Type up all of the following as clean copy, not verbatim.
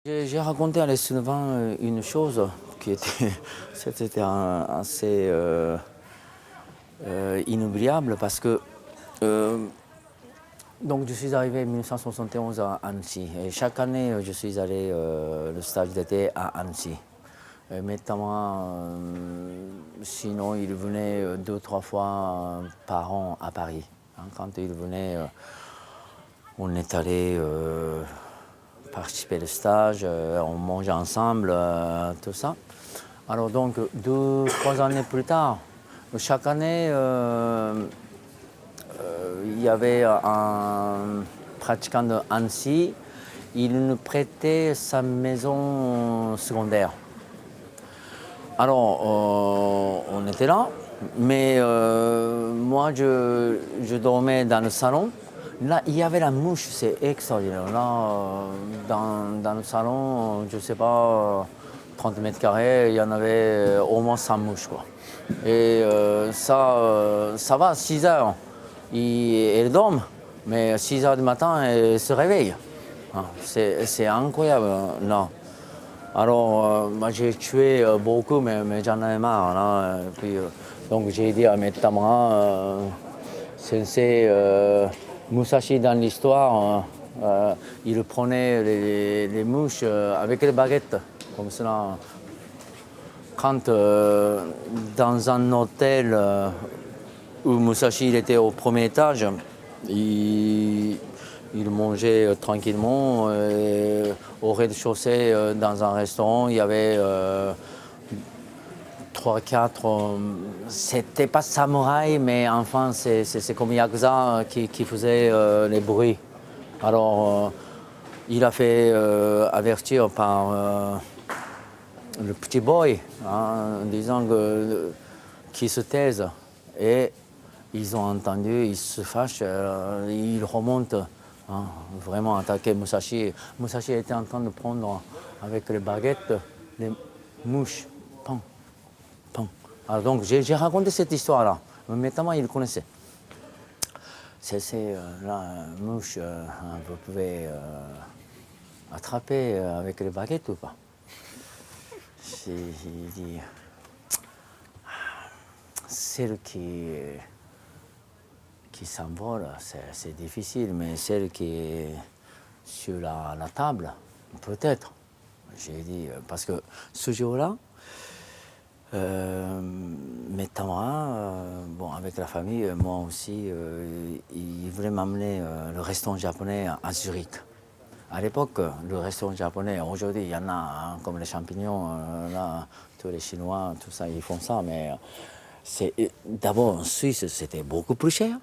J'ai raconté à Les Soulevants une chose qui était, c'était assez inoubliable parce que donc je suis arrivé en 1971 à Annecy et chaque année je suis allé le stage d'été à Annecy. Notamment, sinon il venait 2 ou 3 fois par an à Paris. Quand il venait, on est allé participer au stage, on mangeait ensemble, tout ça. Alors donc 2 ou 3 années plus tard, chaque année, il y avait un pratiquant de Annecy, il nous prêtait sa maison secondaire. Alors on était là, mais moi je dormais dans le salon. Là, il y avait la mouche, c'est extraordinaire. Là, dans le salon, je ne sais pas, 30 mètres carrés, il y en avait au moins 100 mouches, quoi. Et ça va, 6 heures, elle dorme, mais à 6 heures du matin, elle se réveille. C'est incroyable, là. Alors, moi, j'ai tué beaucoup, mais j'en avais marre, là. Puis, donc, j'ai dit à mes Tamara, Sensei, Musashi dans l'histoire, il prenait les mouches avec les baguettes, comme cela. Quand dans un hôtel où Musashi il était au premier étage, il mangeait tranquillement. Au rez-de-chaussée, dans un restaurant, il y avait 3, 4, c'était pas samouraï, mais enfin c'est comme Yakuza qui faisait les bruits. Alors il a fait avertir par le petit boy, en disant qu'il se taise. Et ils ont entendu, ils se fâchent, ils remontent, vraiment attaquer Musashi. Musashi était en train de prendre avec les baguettes les mouches. Pam, pam. Alors donc j'ai raconté cette histoire-là, mais notamment il connaissait. C'est la mouche, vous pouvez attraper avec les baguettes ou pas? Il dit, celle qui s'envole, c'est difficile, mais celle qui est sur la table, peut-être. J'ai dit, parce que ce jour-là, mes Tamara, bon, avec la famille, moi aussi, ils voulaient m'amener le restaurant japonais à Zurich. À l'époque, le restaurant japonais, aujourd'hui, il y en a, comme les champignons, là, tous les Chinois, tout ça, ils font ça, mais d'abord, en Suisse, c'était beaucoup plus cher.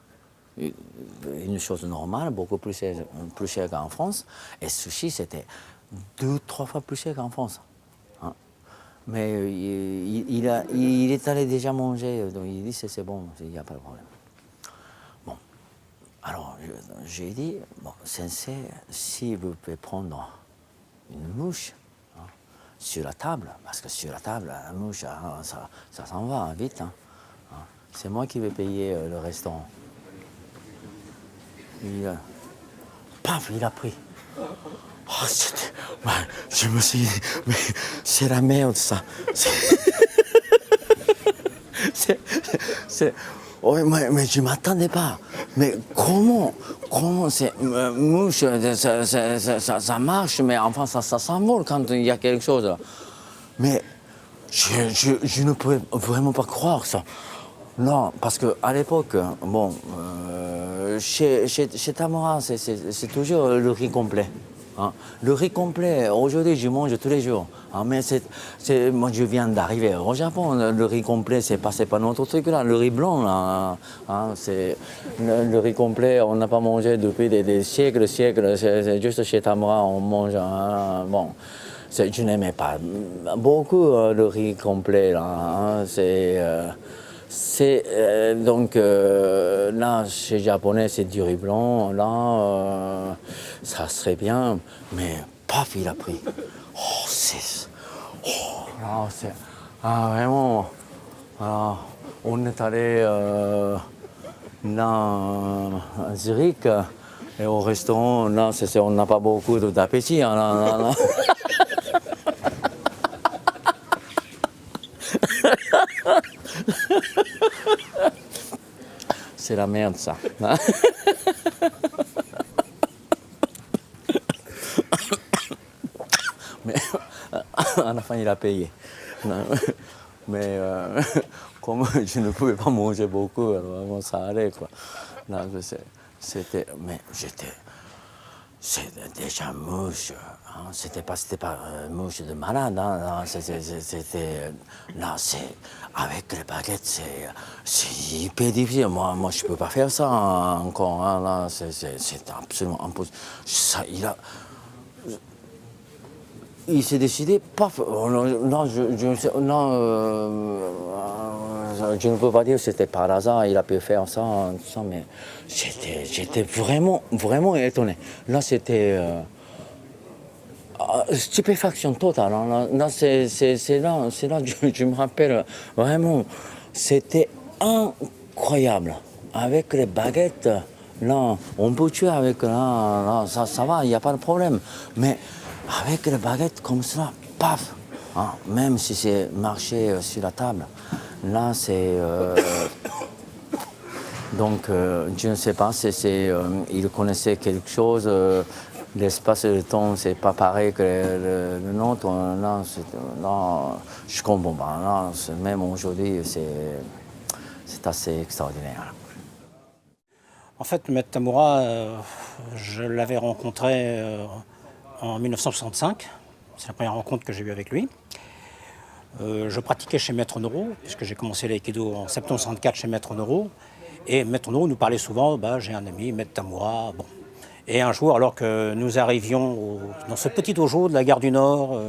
Une chose normale, beaucoup plus cher qu'en France. Et sushi, c'était 2 ou 3 fois plus cher qu'en France. Mais il est allé déjà manger, donc il dit c'est bon, il n'y a pas de problème. Bon, alors j'ai dit, bon, Sensei, si vous pouvez prendre une mouche sur la table, parce que sur la table, la mouche, ça s'en va vite. C'est moi qui vais payer le restaurant. Paf, il a pris. Oh, je me suis dit, mais c'est la merde ça. Ouais, mais je ne m'attendais pas. Mais comment c'est mouche, ça marche, mais enfin ça s'envole quand il y a quelque chose. Mais je ne pouvais vraiment pas croire ça. Non, parce qu'à l'époque, bon, chez Tamara, c'est toujours le riz complet. Le riz complet, aujourd'hui, je mange tous les jours. Mais moi, je viens d'arriver au Japon. Le riz complet, c'est pas notre truc là. Le riz blanc, là, c'est le riz complet, on n'a pas mangé depuis des siècles. C'est juste chez Tamara, on mange. Bon, je n'aimais pas beaucoup le riz complet là. Donc là, chez les Japonais, c'est du riz blanc. Là, ça serait bien, mais paf, il a pris. Vraiment. Alors, on est allé là à Zurich. Et au restaurant, là, on n'a pas beaucoup d'appétit. Hein, là. C'est la merde, ça. Mais à la fin, il a payé. Mais comme je ne pouvais pas manger beaucoup, alors ça allait, quoi. Là, c'était déjà mouche. Hein, c'était pas mouche de malade. Hein, là, c'est avec les baguettes, c'est hyper difficile. Moi, je peux pas faire ça encore. Hein, là, c'est absolument impossible. Il s'est décidé, paf, non, je ne peux pas dire que c'était par hasard, il a pu faire ça, mais j'étais vraiment, vraiment étonné. Là, c'était stupéfaction totale. Hein. Là, c'est là, je me rappelle vraiment, c'était incroyable. Avec les baguettes, là, on peut tuer avec, là ça va, il n'y a pas de problème. Mais avec les baguettes comme ça, paf, hein, même si c'est marché sur la table, là c'est... donc je ne sais pas, il connaissait quelque chose, l'espace et le temps, c'est pas pareil que le nôtre. Là, je comprends pas. Là, même aujourd'hui, c'est assez extraordinaire. En fait, Maître Tamura, je l'avais rencontré en 1965. C'est la première rencontre que j'ai eue avec lui. Je pratiquais chez Maître Noro, puisque j'ai commencé l'aïkido en septembre 1964 chez Maître Noro. Et Maître Noro nous parlait souvent, j'ai un ami, Maître Tamura. Bon. Et un jour, alors que nous arrivions dans ce petit dojo de la gare du Nord,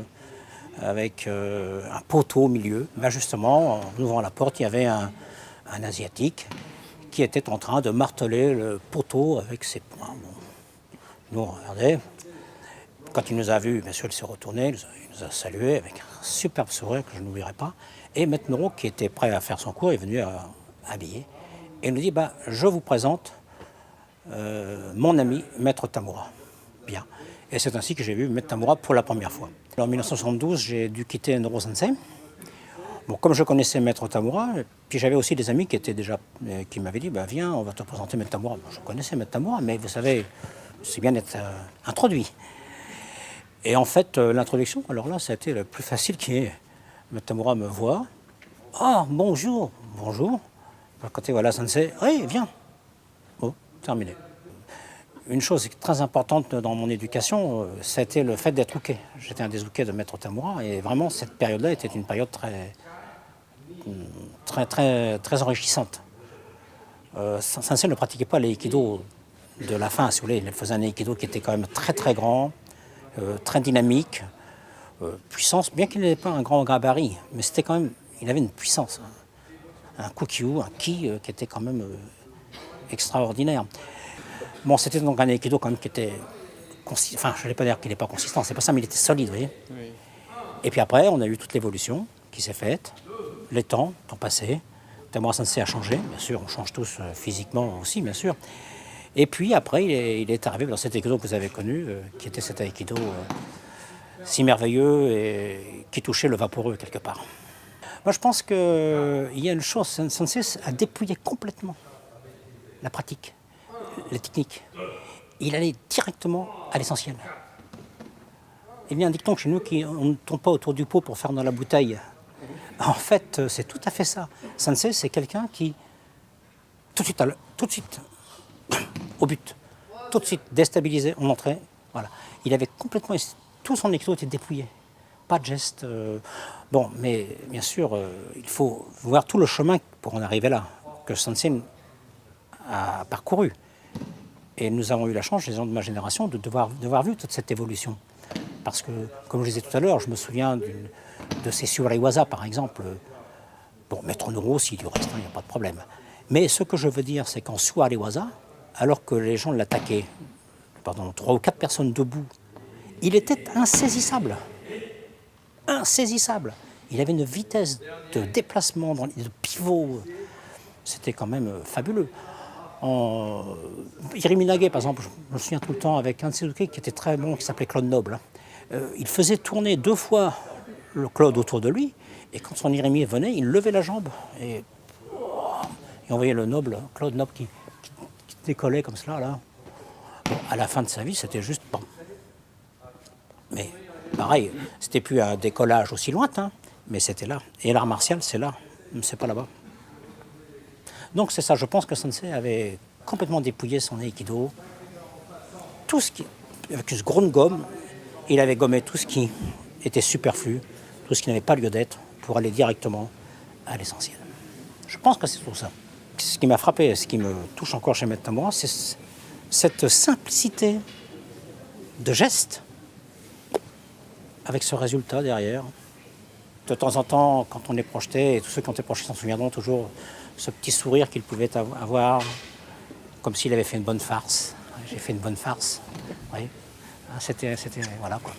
avec un poteau au milieu, justement, en ouvrant la porte, il y avait un Asiatique qui était en train de marteler le poteau avec ses poings. Bon. Nous, on regardait. Quand il nous a vus, bien sûr, il s'est retourné, il nous a salué avec un superbe sourire que je n'oublierai pas. Et Maître Noro, qui était prêt à faire son cours, est venu habiller. Et il nous dit, je vous présente mon ami, Maître Tamura. Bien. Et c'est ainsi que j'ai vu Maître Tamura pour la première fois. En 1972, j'ai dû quitter Noro Sensei. Bon, comme je connaissais Maître Tamura, puis j'avais aussi des amis qui m'avaient dit, viens, on va te présenter Maître Tamura. Bon, je connaissais Maître Tamura, mais vous savez, c'est bien d'être introduit. Et en fait, l'introduction, alors là, ça a été le plus facile qui est. Maître Tamura me voit. Ah, bonjour. Bonjour. À côté, voilà, sensei. Oui, viens. Bon, terminé. Une chose très importante dans mon éducation, c'était le fait d'être uke. J'étais un des uke de Maître Tamura, et vraiment, cette période-là était une période très enrichissante. Sensei ne pratiquait pas l'aïkido de la fin, si vous voulez. Il faisait un aïkido qui était quand même très grand, très dynamique, puissance, bien qu'il n'ait pas un grand gabarit, mais c'était quand même, il avait une puissance, un kukyu, un ki qui était quand même extraordinaire. Bon, c'était donc un aïkido quand même qui était, enfin, je ne vais pas dire qu'il n'est pas consistant, c'est pas ça, mais il était solide, vous voyez. Oui. Et puis après, on a eu toute l'évolution qui s'est faite, les temps passé. Tamura Sensei a changé, bien sûr, on change tous physiquement aussi, bien sûr. Et puis après, il est arrivé dans cet aïkido que vous avez connu, qui était cet aïkido si merveilleux et qui touchait le vaporeux quelque part. Moi, je pense qu'il y a une chose, Sensei a dépouillé complètement la pratique, les techniques. Il allait directement à l'essentiel. Il y a un dicton chez nous on ne tourne pas autour du pot pour faire dans la bouteille. En fait, c'est tout à fait ça. Sensei, c'est quelqu'un qui, tout de suite, au but, tout de suite déstabilisé, on entrait. Voilà. Il avait complètement, tout son aïkido était dépouillé. Pas de geste. Bon, mais bien sûr, il faut voir tout le chemin pour en arriver là, que Sensei a parcouru. Et nous avons eu la chance, les gens de ma génération, d'avoir vu toute cette évolution. Parce que, comme je disais tout à l'heure, je me souviens de ces Suwariwaza, par exemple. Bon, Maître Noro, s'il y reste, il n'y a pas de problème. Mais ce que je veux dire, c'est qu'en Suwariwaza, alors que les gens l'attaquaient, 3 ou 4 personnes debout, il était insaisissable. Insaisissable. Il avait une vitesse de déplacement, de pivot. C'était quand même fabuleux. Iriminage, par exemple, je me souviens tout le temps avec un de ses qui était très bon, qui s'appelait Claude Noble. Il faisait tourner 2 fois le Claude autour de lui, et quand son Irimi venait, il levait la jambe, et on voyait le Noble, Claude Noble, qui décollait comme cela, là. Bon, à la fin de sa vie, c'était juste bon. Mais pareil, c'était plus un décollage aussi lointain, mais c'était là. Et l'art martial, c'est là, c'est pas là-bas. Donc c'est ça, je pense que Sensei avait complètement dépouillé son Aikido. Tout ce qui, avec ce gros gomme, il avait gommé tout ce qui était superflu, tout ce qui n'avait pas lieu d'être, pour aller directement à l'essentiel. Je pense que c'est tout ça. Ce qui m'a frappé, ce qui me touche encore chez Maître Tamura, c'est cette simplicité de geste, avec ce résultat derrière. De temps en temps, quand on est projeté, et tous ceux qui ont été projetés s'en souviendront toujours, ce petit sourire qu'il pouvait avoir, comme s'il avait fait une bonne farce. J'ai fait une bonne farce. Oui. C'était, voilà quoi.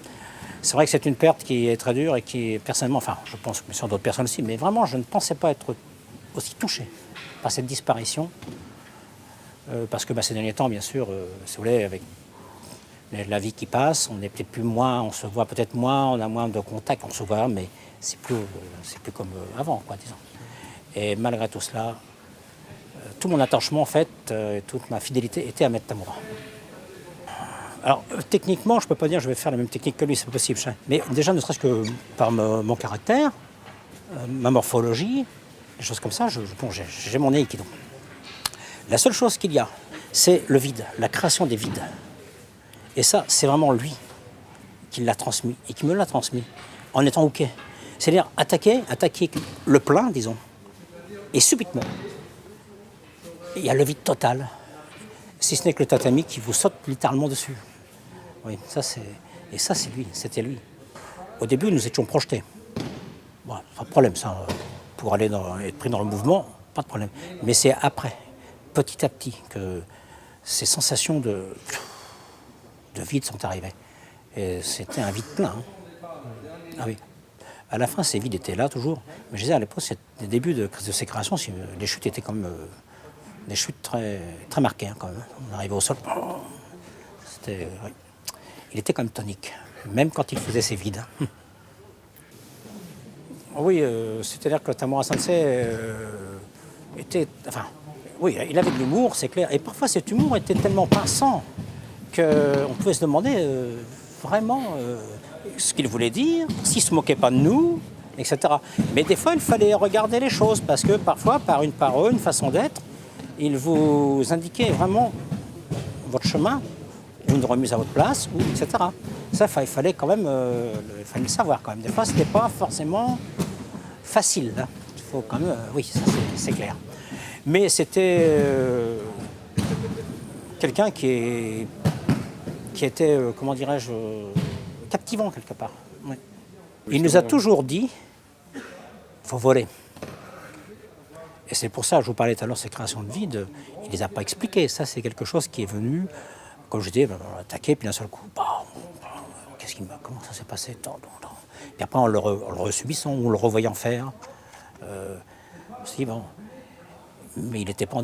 C'est vrai que c'est une perte qui est très dure et qui, personnellement, enfin, je pense que sur d'autres personnes aussi, mais vraiment, je ne pensais pas être aussi touché par cette disparition. Parce que ces derniers temps, bien sûr, si vous voulez, avec la vie qui passe, on est peut-être plus moins, on se voit peut-être moins, on a moins de contact, on se voit, mais c'est plus comme avant, quoi, disons. Et malgré tout cela, tout mon attachement, en fait, toute ma fidélité était à Maître Tamura. Alors, techniquement, je ne peux pas dire que je vais faire la même technique que lui, c'est pas possible. Mais déjà, ne serait-ce que par mon caractère, ma morphologie, des choses comme ça, j'ai mon Aikido. La seule chose qu'il y a, c'est le vide, la création des vides. Et ça, c'est vraiment lui qui l'a transmis et qui me l'a transmis en étant OK. C'est-à-dire attaquer le plein, disons, et subitement, il y a le vide total, si ce n'est que le tatami qui vous saute littéralement dessus. Oui, ça c'est lui, c'était lui. Au début, nous étions projetés. Bon, pas de problème, ça, pour aller être pris dans le mouvement, pas de problème. Mais c'est après, petit à petit, que ces sensations de vide sont arrivées. Et c'était un vide plein. Hein. Ah oui. À la fin, ces vides étaient là toujours. Mais je disais, à l'époque, les débuts de ces créations, les chutes étaient comme des chutes très, très marquées. Hein, quand même. On arrivait au sol. C'était, oui. Il était comme tonique, même quand il faisait ses vides. Oui, c'est-à-dire que Tamura Sensei était... Enfin, oui, il avait de l'humour, c'est clair. Et parfois, cet humour était tellement pinçant qu'on pouvait se demander vraiment ce qu'il voulait dire, s'il ne se moquait pas de nous, etc. Mais des fois, il fallait regarder les choses, parce que parfois, par une parole, une façon d'être, il vous indiquait vraiment votre chemin, une remise à votre place, ou, etc. Ça, il fallait quand même il fallait le savoir quand même. Des fois, ce n'était pas forcément facile. Hein. Il faut quand même, oui, ça c'est clair. Mais c'était quelqu'un qui était, comment dirais-je, captivant quelque part. Oui. Il nous a toujours dit, il faut voler. Et c'est pour ça, je vous parlais tout à l'heure, ces créations de vide, il ne les a pas expliquées. Ça, c'est quelque chose qui est venu, comme je disais, on attaquait, puis d'un seul coup, comment ça s'est passé Puis après, en le resubissant, ou en le revoyant faire, bon. Mais il n'était pas en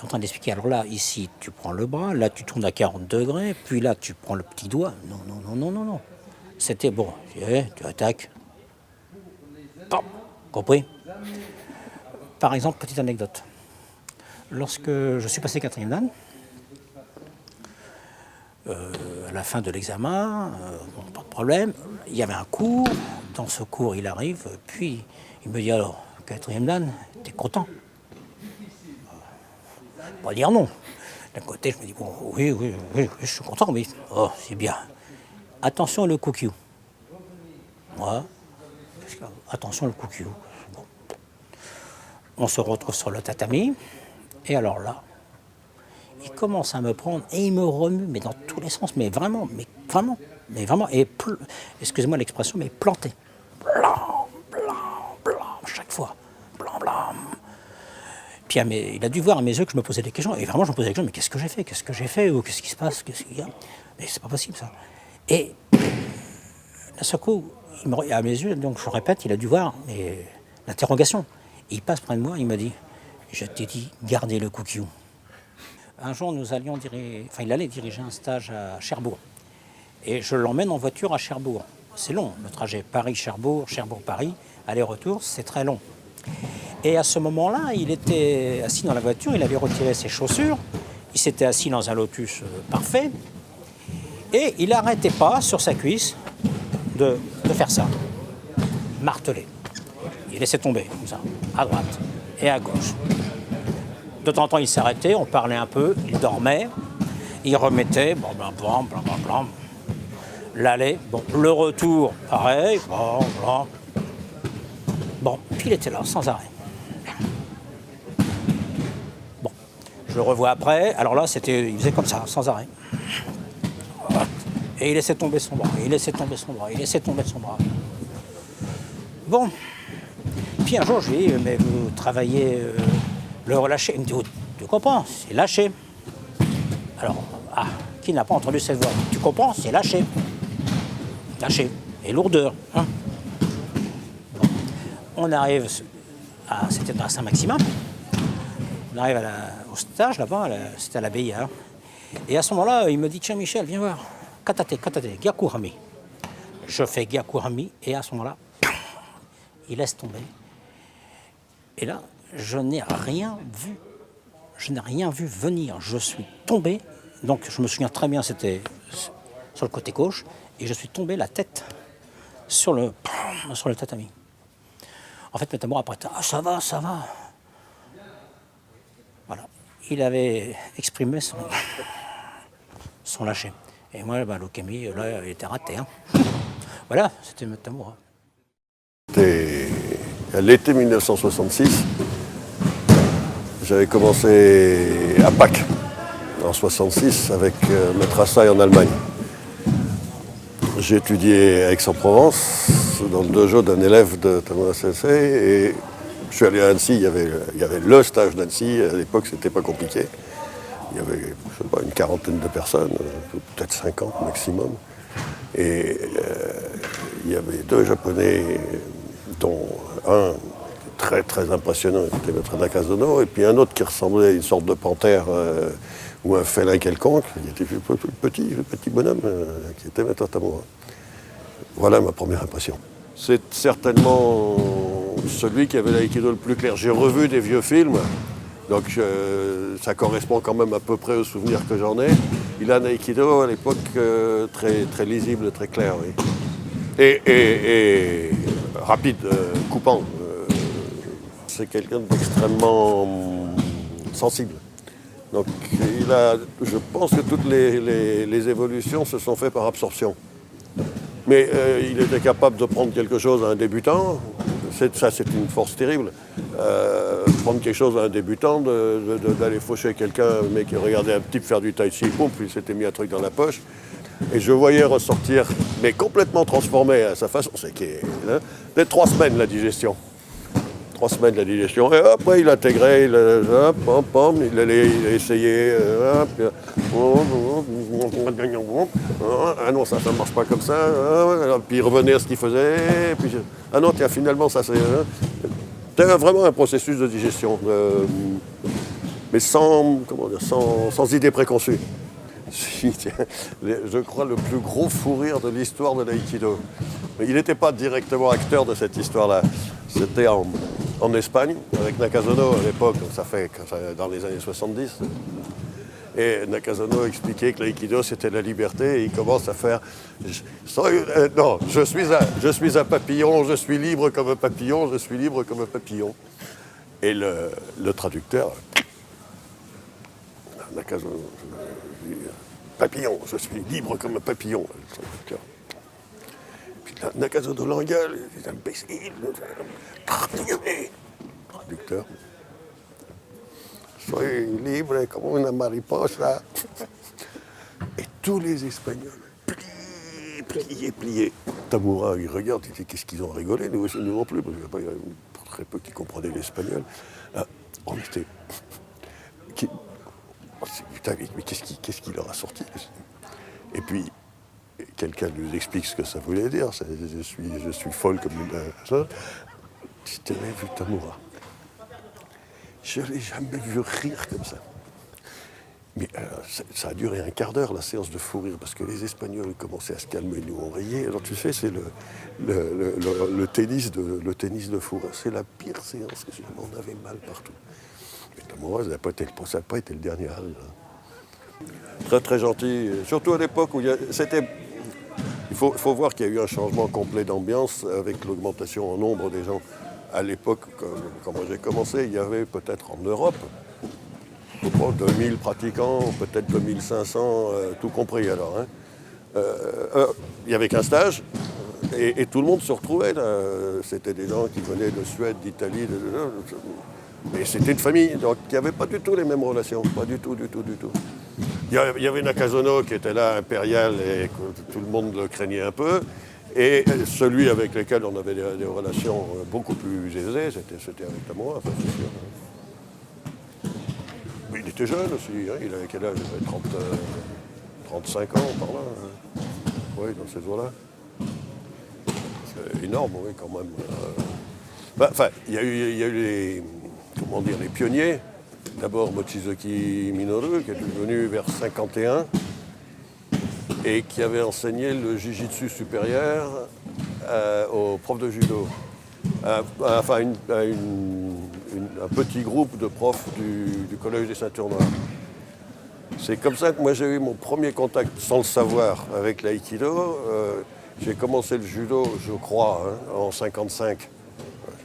train d'expliquer. Alors là, ici, tu prends le bras, là, tu tournes à 40 degrés, puis là, tu prends le petit doigt. Non. C'était bon, tu attaques. Bon, compris. Par exemple, petite anecdote. Lorsque je suis passé 4e dan, à la fin de l'examen, pas de problème, il y avait un cours. Dans ce cours, il arrive, puis il me dit alors, 4e dan, t'es content? Pas dire non. D'un côté, je me dis, bon, oui, je suis content, mais oh, c'est bien. Attention le kukyu. Moi, attention le kukyu. Bon. On se retrouve sur le tatami, et alors là, il commence à me prendre, et il me remue, mais dans tous les sens, mais vraiment, et excusez-moi l'expression, mais planté. Blanc, chaque fois. Blanc. Puis il a dû voir à mes yeux que je me posais des questions. Et vraiment, je me posais des questions. Mais qu'est-ce que j'ai fait ou qu'est-ce qui se passe? Qu'est-ce qu'il y a? Mais c'est pas possible, ça. Et d'un seul coup, à mes yeux, donc je répète, il a dû voir l'interrogation. Et il passe près de moi, il m'a dit, je t'ai dit, gardez le kukyu. Un jour, il allait diriger un stage à Cherbourg. Et je l'emmène en voiture à Cherbourg. C'est long, le trajet Paris-Cherbourg, Cherbourg-Paris, aller-retour, c'est très long. Et à ce moment-là, il était assis dans la voiture, il avait retiré ses chaussures, il s'était assis dans un lotus parfait, et il n'arrêtait pas sur sa cuisse de faire ça, marteler. Il laissait tomber, comme ça, à droite et à gauche. De temps en temps, il s'arrêtait, on parlait un peu, il dormait, il remettait, blablabla. L'aller, bon, le retour, pareil, bon, puis il était là, sans arrêt. Bon, je le revois après, alors là, il faisait comme ça, sans arrêt. Et il laissait tomber son bras, il laissait tomber son bras, il laissait tomber son bras. Bon, puis un jour, je lui ai dit, mais vous travaillez le relâché. Il me dit, oh, tu comprends, c'est lâché. Alors, qui n'a pas entendu cette voix? Tu comprends, c'est lâché. Lâché. Et lourdeur. Hein. Bon. On arrive c'était dans Saint-Maximin. On arrive au stage là-bas, c'était à l'abbaye. Hein. Et à ce moment-là, il me dit, tiens Michel, viens voir. Katate, Gyakurami. Je fais Gyakurami et à ce moment-là, il laisse tomber. Et là, je n'ai rien vu. Je n'ai rien vu venir. Je suis tombé. Donc, je me souviens très bien, c'était sur le côté gauche. Et je suis tombé la tête sur le tatami. En fait, Métamour après, ça va. Voilà. Il avait exprimé son lâcher. Et moi, l'Okami, là, il était raté. Hein. Voilà, c'était Métamour. C'était à l'été 1966. J'avais commencé à Pâques, en 66, avec Maître Assay en Allemagne. J'ai étudié à Aix-en-Provence, dans le dojo d'un élève de Tamura Sensei, et je suis allé à Annecy, il y avait le stage d'Annecy, à l'époque c'était pas compliqué. Il y avait, je sais pas, une quarantaine de personnes, peut-être 50 maximum. Et il y avait 2 Japonais, dont un très très impressionnant, c'était Maître Nakazono, et puis un autre qui ressemblait à une sorte de panthère ou un félin quelconque, qui était le petit bonhomme qui était Maître Tamura. Voilà ma première impression. C'est certainement celui qui avait l'aïkido le plus clair. J'ai revu des vieux films, donc ça correspond quand même à peu près aux souvenirs que j'en ai. Il a un aïkido à l'époque très, très lisible, très clair, oui. Et rapide, coupant. C'est quelqu'un d'extrêmement sensible. Donc je pense que toutes les évolutions se sont faites par absorption. Mais il était capable de prendre quelque chose à un débutant, ça c'est une force terrible. Prendre quelque chose à un débutant, d'aller faucher quelqu'un, un mec qui regardait un type faire du tai chi, poum, puis il s'était mis un truc dans la poche. Et je voyais ressortir, mais complètement transformé à sa façon, c'est qu'il dès 3 semaines la digestion. 3 semaines la digestion, et après il intégrait, il allait essayer, ah non, ça ne marche pas comme ça, puis il revenait à ce qu'il faisait, puis ah non, tiens, finalement ça c'est... C'était vraiment un processus de digestion, mais sans idée préconçue. Je crois le plus gros fou rire de l'histoire de l'aïkido. Il n'était pas directement acteur de cette histoire-là. C'était en Espagne, avec Nakazono à l'époque, donc ça fait dans les années 70. Et Nakazono expliquait que l'aïkido c'était la liberté, et il commence à faire non, je suis un papillon, je suis libre comme un papillon, je suis libre comme un papillon. Et le traducteur, Nakazono, papillon, je suis libre comme un papillon. Puis là, Nakazono l'engueule, il est imbécile. Traducteur. Soyez libre comme une mariposa. Et tous les Espagnols, pliés. Tamura, il regarde, il dit qu'est-ce qu'ils ont rigolé, nous non plus, parce qu'il y avait très peu qui comprenaient l'espagnol. On était. Putain, mais qu'est-ce qui leur a sorti? Et puis, quelqu'un nous explique ce que ça voulait dire. Je suis folle comme une... Si tu avais vu Tamura, je ne l'ai jamais vu rire comme ça. Mais ça a duré un quart d'heure, la séance de fou rire, parce que les Espagnols commençaient à se calmer, nous on riait. Alors tu sais, c'est le tennis de fou rire. C'est la pire séance que j'ai. On avait mal partout. Mais Tamora, ça n'a pas été le dernier à rire. Très très gentil, surtout à l'époque où c'était... Il faut voir qu'il y a eu un changement complet d'ambiance avec l'augmentation en nombre des gens. À l'époque, quand moi j'ai commencé, il y avait peut-être en Europe, je crois, 2000 pratiquants, peut-être 2500, tout compris alors. Hein. Il n'y avait qu'un stage et tout le monde se retrouvait là. C'était des gens qui venaient de Suède, d'Italie, mais c'était une famille, donc il n'y avait pas du tout les mêmes relations, pas du tout. Il y avait Nakazono qui était là, impérial, et tout le monde le craignait un peu. Et celui avec lequel on avait des relations beaucoup plus aisées, c'était avec Tamora, enfin, c'est sûr. Mais il était jeune aussi, hein, il avait quel âge? Il avait 35 ans par là. Hein. Oui, dans ces eaux-là. C'est énorme, oui, quand même. Enfin, il y a eu les pionniers. D'abord Mochizuki Minoru, qui est devenu vers 51 et qui avait enseigné le jiu-jitsu supérieur aux profs de judo. Enfin, un petit groupe de profs du Collège des Ceintures Noires. C'est comme ça que moi j'ai eu mon premier contact, sans le savoir, avec l'aïkido. J'ai commencé le judo, je crois, hein, en 55.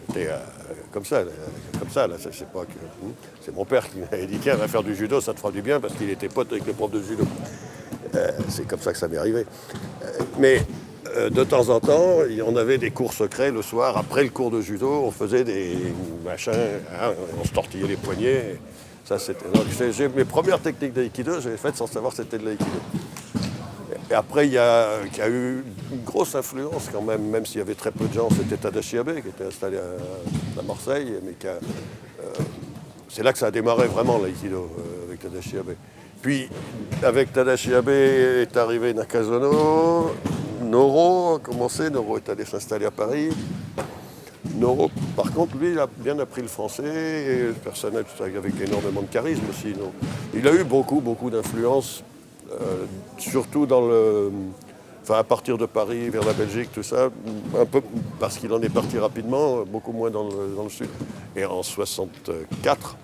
J'étais comme ça, là, c'est pas que... C'est mon père qui m'avait dit, tiens, va faire du judo, ça te fera du bien, parce qu'il était pote avec les profs de judo. C'est comme ça que ça m'est arrivé. Mais de temps en temps, on avait des cours secrets le soir, après le cours de judo, on faisait des machins, hein, on se tortillait les poignets. Ça, c'était... Donc, mes premières techniques d'aïkido, j'ai faites sans savoir que c'était de l'aïkido. Et après, il y a eu une grosse influence quand même s'il y avait très peu de gens, c'était Tadashi Abe qui était installé à Marseille, mais c'est là que ça a démarré vraiment l'aïkido, avec Tadashi Abe. Puis, avec Tadashi Abe est arrivé Nakazono, Noro a commencé, Noro est allé s'installer à Paris. Noro, par contre, lui, il a bien appris le français, et le personnage avec énormément de charisme aussi. Donc, il a eu beaucoup d'influence. Surtout à partir de Paris, vers la Belgique, tout ça, un peu parce qu'il en est parti rapidement, beaucoup moins dans le sud. Et en 64,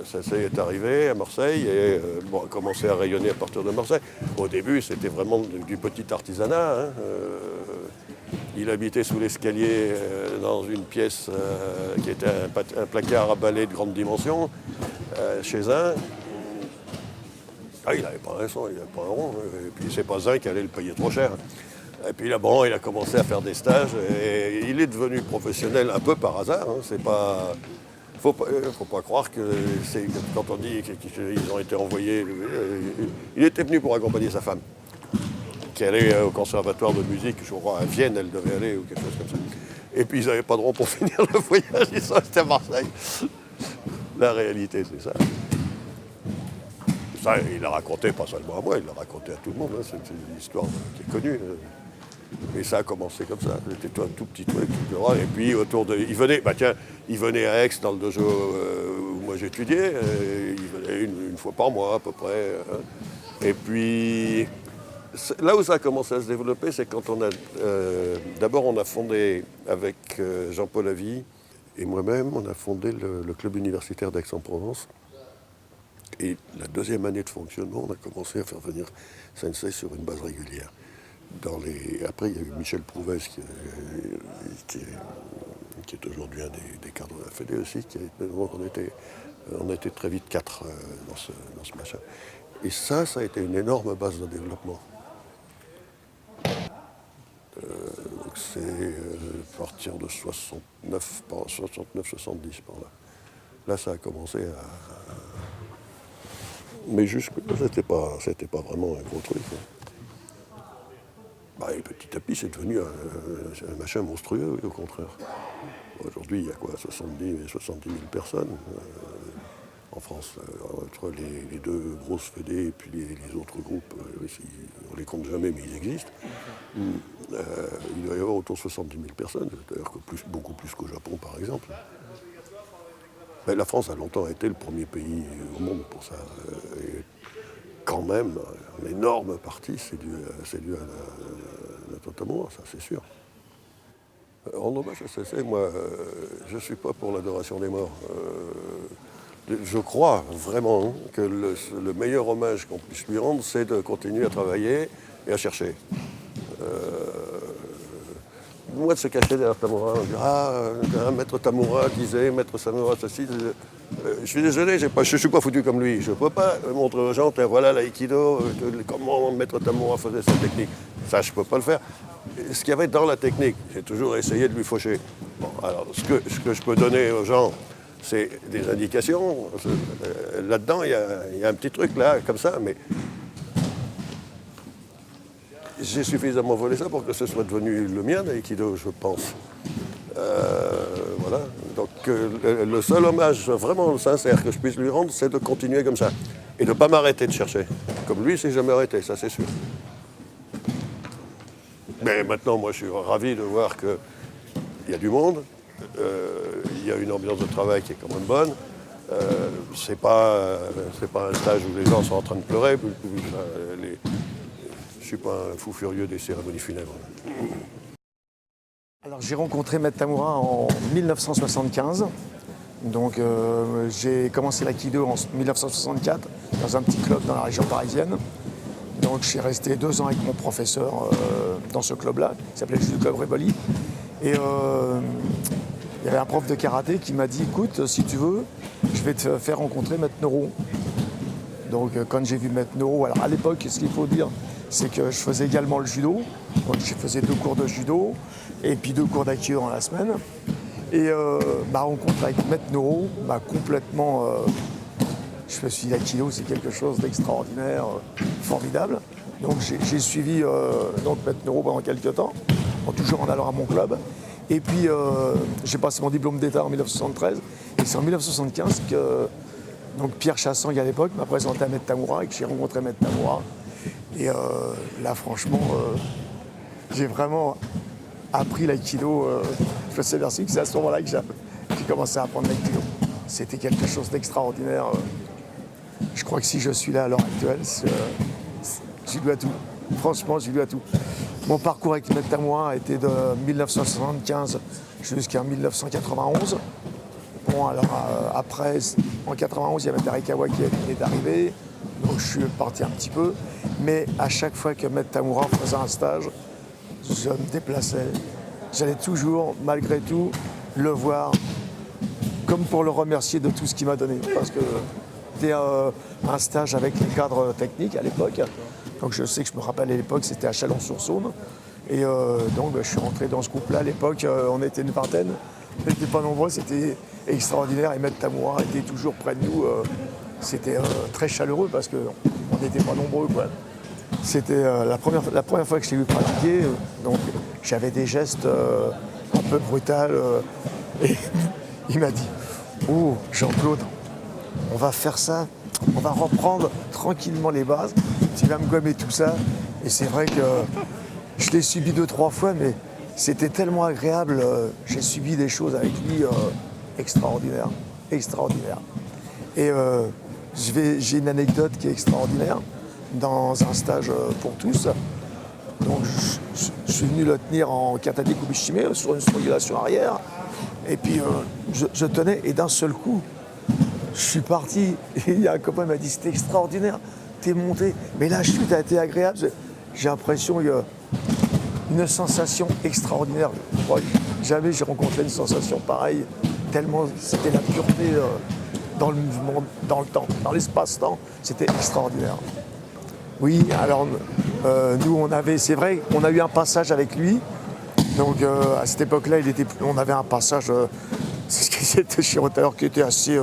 ça est arrivé à Marseille et a commencé à rayonner à partir de Marseille. Au début, c'était vraiment du petit artisanat. Hein, il habitait sous l'escalier dans une pièce qui était un placard à balai de grande dimension, chez un. Ah, il n'avait pas un son, il n'avait pas un rond. Et puis c'est pas un qui allait le payer trop cher. Et puis là, bon, il a commencé à faire des stages et il est devenu professionnel un peu par hasard. Hein. C'est pas... Faut pas croire que c'est quand on dit qu'ils ont été envoyés. Il était venu pour accompagner sa femme, qui allait au conservatoire de musique, je crois à Vienne, elle devait aller ou quelque chose comme ça. Et puis ils n'avaient pas de rond pour finir le voyage, ils sont restés à Marseille. La réalité, c'est ça. Ça, il l'a raconté pas seulement à moi, il l'a raconté à tout le monde. Hein. C'est une histoire qui est connue. Et ça a commencé comme ça. C'était un tout petit truc. Et puis autour de... Il venait à Aix dans le dojo où moi j'étudiais. Il venait une fois par mois à peu près. Et puis là où ça a commencé à se développer, c'est quand on a... D'abord on a fondé avec Jean-Paul Avy et moi-même, on a fondé le club universitaire d'Aix-en-Provence. Et la deuxième année de fonctionnement, on a commencé à faire venir Sensei sur une base régulière. Après, il y a eu Michel Prouvès, qui est aujourd'hui un des cadres de la Fédé aussi. On était très vite 4 dans ce machin. Et ça a été une énorme base de développement. Donc c'est à partir de 69-70 par là. Là, ça a commencé à... Mais jusque-là, c'était pas vraiment un gros truc. Hein. Et petit à petit, c'est devenu un machin monstrueux, oui, au contraire. Aujourd'hui, il y a quoi, 70 000 personnes en France, entre les deux grosses fédés et puis les autres groupes. On les compte jamais, mais ils existent. Il doit y avoir autour de 70 000 personnes, c'est-à-dire que beaucoup plus qu'au Japon, par exemple. Mais la France a longtemps été le premier pays au monde pour ça. Et quand même, une énorme partie, c'est dû à Maître Tamura, ça c'est sûr. En hommage à Sensei, moi, je ne suis pas pour l'adoration des morts. Je crois vraiment que le meilleur hommage qu'on puisse lui rendre, c'est de continuer à travailler et à chercher. Moi, de se cacher derrière Tamura, on dit Maître Tamura disait, Maître Tamura ceci. Je suis désolé, je ne suis pas foutu comme lui. Je ne peux pas montrer aux gens, voilà l'aïkido, comment Maître Tamura faisait sa technique. Ça, je ne peux pas le faire. Ce qu'il y avait dans la technique, j'ai toujours essayé de lui faucher. Bon, alors, ce que je peux donner aux gens, c'est des indications. Là-dedans, il y a un petit truc là, comme ça, mais j'ai suffisamment volé ça pour que ce soit devenu le mien d'aïkido, je pense. Voilà. Donc le seul hommage vraiment sincère que je puisse lui rendre, c'est de continuer comme ça. Et de ne pas m'arrêter de chercher. Comme lui, il ne s'est jamais arrêté, ça c'est sûr. Mais maintenant, moi, je suis ravi de voir qu'il y a du monde. Il y a une ambiance de travail qui est quand même bonne. C'est pas un stage où les gens sont en train de pleurer. Je ne suis pas un fou furieux des cérémonies funèbres. Alors j'ai rencontré Maître Tamura en 1975. Donc j'ai commencé l'aïkido en 1964 dans un petit club dans la région parisienne. Donc je suis resté 2 ans avec mon professeur dans ce club-là, qui s'appelait le Club Rivoli. Et il y avait un prof de karaté qui m'a dit, écoute, si tu veux, je vais te faire rencontrer Maître Noro. Donc quand j'ai vu Maître Noro, alors à l'époque, ce qu'il faut dire, c'est que je faisais également le judo. Donc je faisais 2 cours de judo et puis 2 cours d'aïkido dans la semaine. Et ma rencontre avec Maître Noro m'a complètement... je me suis dit, l'aïkido, c'est quelque chose d'extraordinaire, formidable. Donc j'ai suivi donc Maître Noro pendant quelques temps, toujours en allant à mon club. Et puis j'ai passé mon diplôme d'État en 1973. Et c'est en 1975 que donc Pierre Chassang, à l'époque, m'a présenté à Maître Tamura et que j'ai rencontré Maître Tamura. Et là, franchement, j'ai vraiment appris l'aïkido. Je me suis aperçu que c'est à ce moment-là que j'ai commencé à apprendre l'aïkido. C'était quelque chose d'extraordinaire. Je crois que si je suis là à l'heure actuelle, je lui dois tout. Franchement, je lui dois tout. Mon parcours avec Maître Tamura a été de 1975 jusqu'en 1991. Bon, alors après, en 91, il y avait Maître Arikawa qui venait d'arriver. Donc je suis parti un petit peu. Mais à chaque fois que Maître Tamura faisait un stage, je me déplaçais. J'allais toujours, malgré tout, le voir, comme pour le remercier de tout ce qu'il m'a donné. Parce que c'était un stage avec les cadres techniques à l'époque. Donc je sais que je me rappelle à l'époque, c'était à Chalon-sur-Saône. Et donc je suis rentré dans ce groupe-là. À l'époque, on était une vingtaine. On n'était pas nombreux, c'était extraordinaire. Et Maître Tamura était toujours près de nous. C'était très chaleureux parce qu'on n'était pas nombreux, quoi. C'était la première fois que je l'ai vu pratiquer. Donc j'avais des gestes un peu brutals. Et il m'a dit, oh Jean-Claude, on va faire ça, on va reprendre tranquillement les bases, tu vas me gommer tout ça. Et c'est vrai que je l'ai subi 2-3 fois, mais c'était tellement agréable. J'ai subi des choses avec lui extraordinaires. Et j'ai une anecdote qui est extraordinaire. Dans un stage pour tous, donc je suis venu le tenir en Katade Kubishime sur une strangulation arrière. Et puis je tenais, et d'un seul coup, je suis parti. Et il y a un copain qui m'a dit, c'était extraordinaire, t'es monté. Mais la chute a été agréable. J'ai l'impression qu'il y a une sensation extraordinaire. Je crois que jamais j'ai rencontré une sensation pareille, tellement c'était la pureté dans le mouvement, dans le temps, dans l'espace-temps. C'était extraordinaire. Oui, alors nous c'est vrai, on a eu un passage avec lui. Donc à cette époque-là, on avait un passage, c'est ce qui était chez Rotaler, qui était assez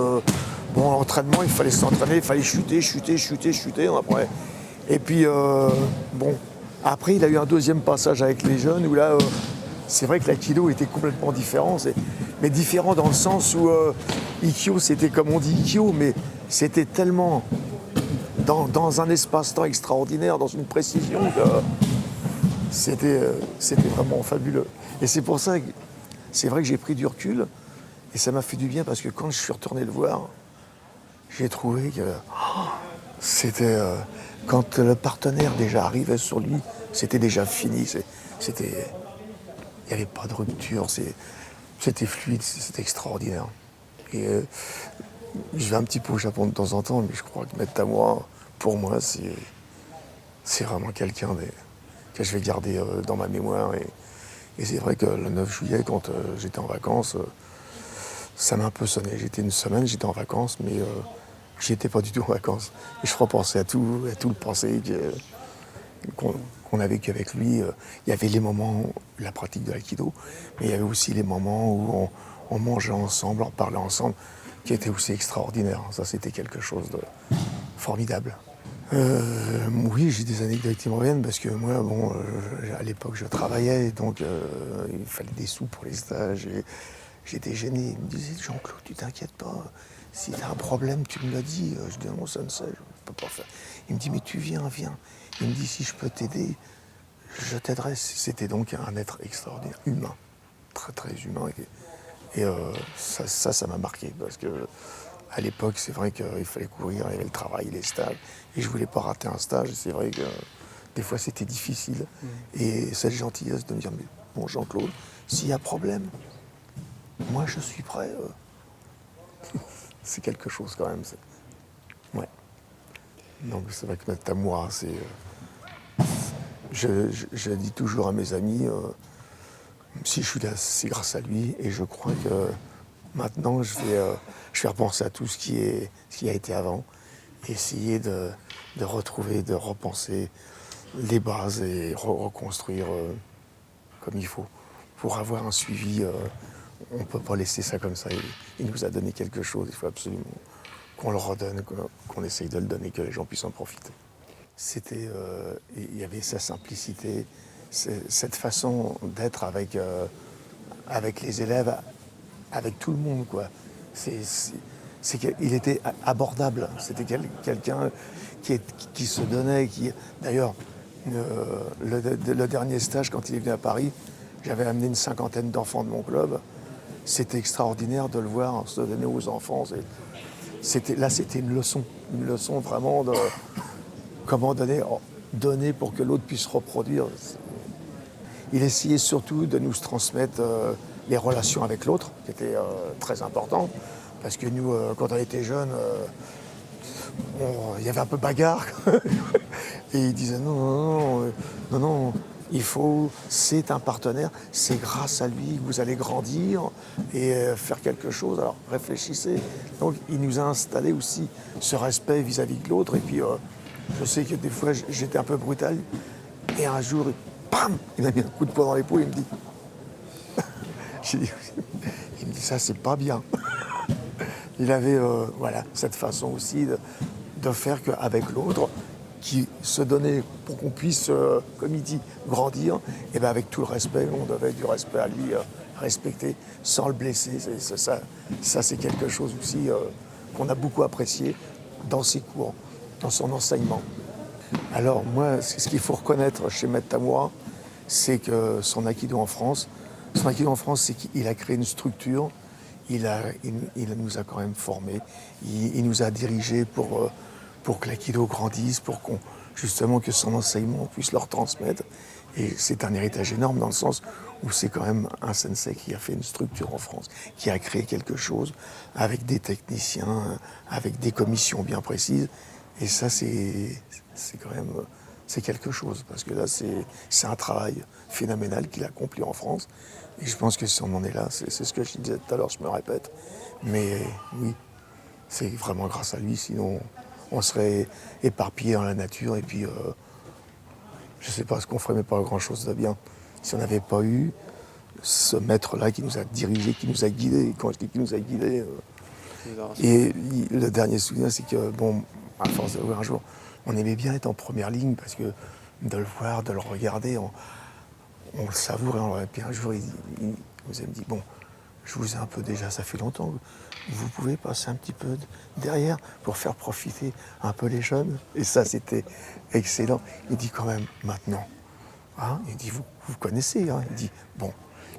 bon. L'entraînement, il fallait s'entraîner, il fallait chuter. Après. Et puis bon, après il a eu un deuxième passage avec les jeunes où là, c'est vrai que l'aïkido était complètement différent. Mais différent dans le sens où Ikkyo, c'était comme on dit Ikkyo, mais c'était tellement dans un espace-temps extraordinaire, dans une précision, c'était vraiment fabuleux. Et c'est pour ça que c'est vrai que j'ai pris du recul Et ça m'a fait du bien parce que quand je suis retourné le voir, j'ai trouvé que c'était... quand le partenaire déjà arrivait sur lui, c'était déjà fini. C'était... Il n'y avait pas de rupture, c'était fluide, c'était extraordinaire. Et je vais un petit peu au Japon de temps en temps, mais je crois que Maître Tamura, pour moi, c'est vraiment quelqu'un que je vais garder dans ma mémoire. Et c'est vrai que le 9 juillet, quand j'étais en vacances, ça m'a un peu sonné. J'étais une semaine, j'étais en vacances, mais j'y étais pas du tout en vacances. Et je repensais à tout le passé qu'on a vécu avec lui. Il y avait les moments, la pratique de l'aïkido, mais il y avait aussi les moments où on mangeait ensemble, on parlait ensemble, qui étaient aussi extraordinaires. Ça, c'était quelque chose de formidable. Oui, j'ai des anecdotes qui me reviennent parce que moi, bon, à l'époque, je travaillais, donc il fallait des sous pour les stages. Et j'étais gêné. Il me disait, Jean-Claude, tu t'inquiètes pas. Si tu as un problème, tu me l'as dit. Je dis, non, ça ne sait, je ne peux pas faire. Il me dit, mais tu viens. Il me dit, si je peux t'aider, je t'aiderai. C'était donc un être extraordinaire, humain, très très humain. Et ça m'a marqué parce que à l'époque, c'est vrai qu'il fallait courir, il y avait le travail, les stages. Et je ne voulais pas rater un stage. C'est vrai que des fois, c'était difficile. Et cette gentillesse de me dire, mais bon, Jean-Claude, s'il y a problème, moi, je suis prêt. C'est quelque chose quand même. Ouais. Donc, c'est vrai que Maître Tamura, je dis toujours à mes amis, si je suis là, c'est grâce à lui. Et je crois que maintenant, je vais repenser à tout ce qui a été avant, essayer de retrouver, de repenser les bases et reconstruire comme il faut, pour avoir un suivi. On ne peut pas laisser ça comme ça. Il nous a donné quelque chose, il faut absolument qu'on le redonne, qu'on essaye de le donner, que les gens puissent en profiter. Il y avait sa simplicité, cette façon d'être avec les élèves, avec tout le monde, quoi. Il était abordable. C'était quelqu'un qui se donnait. D'ailleurs, le dernier stage, quand il est venu à Paris, j'avais amené une 50aine d'enfants de mon club. C'était extraordinaire de le voir se donner aux enfants. C'était une leçon vraiment de comment donner pour que l'autre puisse reproduire. Il essayait surtout de nous transmettre les relations avec l'autre, qui étaient très importantes. Parce que nous, quand on était jeunes, il y avait un peu bagarre. Et il disait non, c'est un partenaire, c'est grâce à lui que vous allez grandir et faire quelque chose. Alors réfléchissez. Donc il nous a installé aussi ce respect vis-à-vis de l'autre. Et puis je sais que des fois j'étais un peu brutal. Et un jour, bam, il m'a mis un coup de poing dans l'épaule et il me dit ça c'est pas bien. Il avait cette façon aussi de faire qu'avec l'autre, qui se donnait pour qu'on puisse, comme il dit, grandir, et bien avec tout le respect, on devait du respect à lui, respecter sans le blesser. Ça c'est quelque chose aussi qu'on a beaucoup apprécié dans ses cours, dans son enseignement. Alors moi, ce qu'il faut reconnaître chez Maître Tamura, c'est que son aikido en France, c'est qu'il a créé une structure. Il nous a quand même formés, il nous a dirigés pour que l'aïkido grandisse, pour justement que son enseignement puisse leur transmettre. Et c'est un héritage énorme dans le sens où c'est quand même un sensei qui a fait une structure en France, qui a créé quelque chose avec des techniciens, avec des commissions bien précises. Et ça, c'est quand même quelque chose, parce que là, c'est un travail phénoménal qu'il a accompli en France. Et je pense que si on en est là, c'est ce que je disais tout à l'heure, je me répète. Mais oui, c'est vraiment grâce à lui, sinon on serait éparpillé dans la nature et puis je ne sais pas ce qu'on ferait, mais pas grand-chose de bien. Si on n'avait pas eu ce maître-là qui nous a dirigés, qui nous a guidés, quand je dis qui nous a guidés... et le dernier souvenir, c'est que, bon, à force de le voir un jour, on aimait bien être en première ligne parce que de le voir, de le regarder, on le savourait. Et puis un jour, il nous a dit, bon, je vous ai un peu déjà, ça fait longtemps, vous pouvez passer un petit peu derrière pour faire profiter un peu les jeunes. Et ça, c'était excellent. Il dit quand même, maintenant, hein, il dit, vous connaissez, hein, il dit, bon,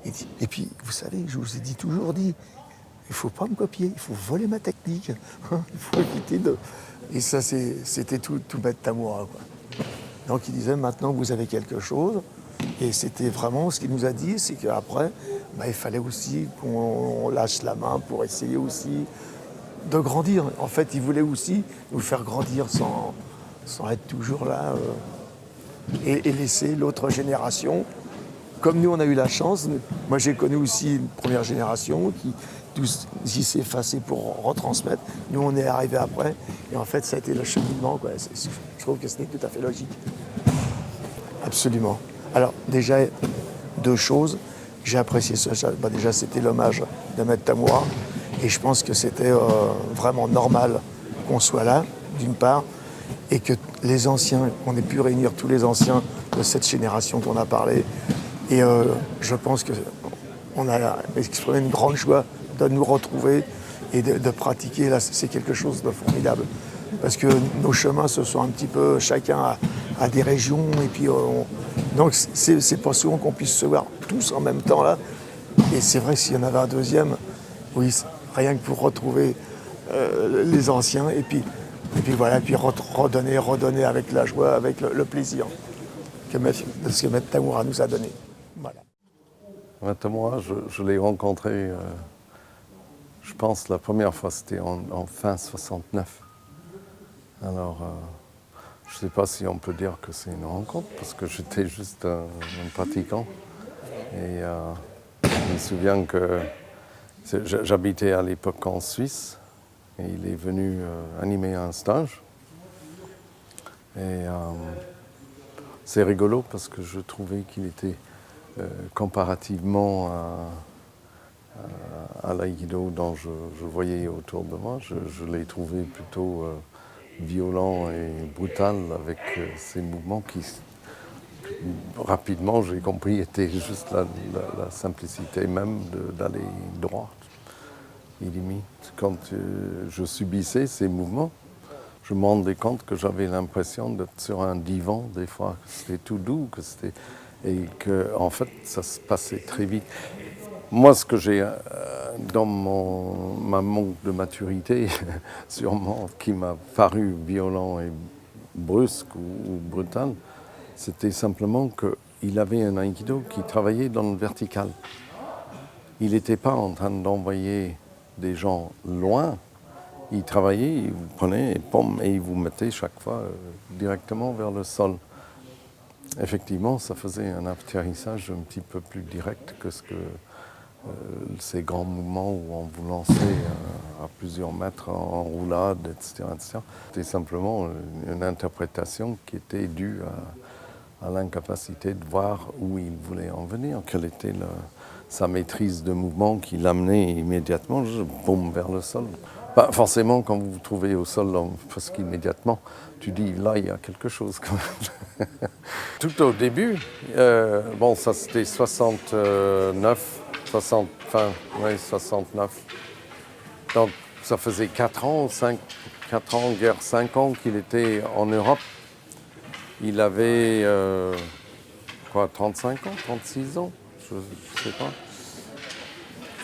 il dit, et puis, vous savez, je vous ai toujours dit, il ne faut pas me copier, il faut voler ma technique. Il faut éviter de... Et ça, c'était tout Maître Tamura, quoi. Donc il disait, maintenant vous avez quelque chose. Et c'était vraiment ce qu'il nous a dit, c'est qu'après, il fallait aussi qu'on lâche la main pour essayer aussi de grandir. En fait, il voulait aussi nous faire grandir sans être toujours là et laisser l'autre génération. Comme nous, on a eu la chance, moi j'ai connu aussi une première génération qui s'est effacée pour retransmettre. Nous, on est arrivé après. Et en fait, ça a été le cheminement, quoi. Je trouve que c'était tout à fait logique. Absolument. Alors, déjà, 2 choses. J'ai apprécié ça. Déjà, c'était l'hommage de Maître Tamura. Et je pense que c'était vraiment normal qu'on soit là, d'une part, et que les anciens, qu'on ait pu réunir tous les anciens de cette génération dont on a parlé. Et je pense qu'on a exprimé une grande joie de nous retrouver et de pratiquer. Là, c'est quelque chose de formidable. Parce que nos chemins se sont un petit peu, chacun à des régions. Et puis, donc, c'est pas souvent qu'on puisse se voir tous en même temps là. Et c'est vrai que s'il y en avait un deuxième, oui, rien que pour retrouver les anciens. Et puis voilà, puis redonner avec la joie, avec le plaisir de ce que Maître Tamura nous a donné. Voilà. Maître Tamura, je l'ai rencontré, je pense, la première fois, c'était en fin 69. Alors, je ne sais pas si on peut dire que c'est une rencontre, parce que j'étais juste un pratiquant. Et je me souviens que j'habitais à l'époque en Suisse, et il est venu animer un stage. Et c'est rigolo, parce que je trouvais qu'il était, comparativement à l'aïkido dont je voyais autour de moi, je l'ai trouvé plutôt violent et brutal, avec ces mouvements qui, rapidement, j'ai compris, étaient juste la simplicité même d'aller droit. Et limite, quand je subissais ces mouvements, je me rendais compte que j'avais l'impression d'être sur un divan, des fois, que c'était tout doux, et que, en fait, ça se passait très vite. Moi, ce que j'ai dans ma manque de maturité, sûrement, qui m'a paru violent et brusque ou brutal, c'était simplement qu'il avait un aïkido qui travaillait dans le vertical. Il n'était pas en train d'envoyer des gens loin. Il travaillait, il vous prenait et il vous mettait chaque fois directement vers le sol. Effectivement, ça faisait un atterrissage un petit peu plus direct que ces grands mouvements où on vous lançait à plusieurs mètres en roulade, etc. C'était simplement une interprétation qui était due à l'incapacité de voir où il voulait en venir, quelle était sa maîtrise de mouvement qui l'amenait immédiatement, boum, vers le sol. Bah, forcément, quand vous vous trouvez au sol, parce qu'immédiatement, tu dis, là, il y a quelque chose quand même. Tout au début, ça c'était 69, 69. Donc, ça faisait 4 ans, 5 ans qu'il était en Europe. Il avait, 35 ans, 36 ans, je ne sais pas.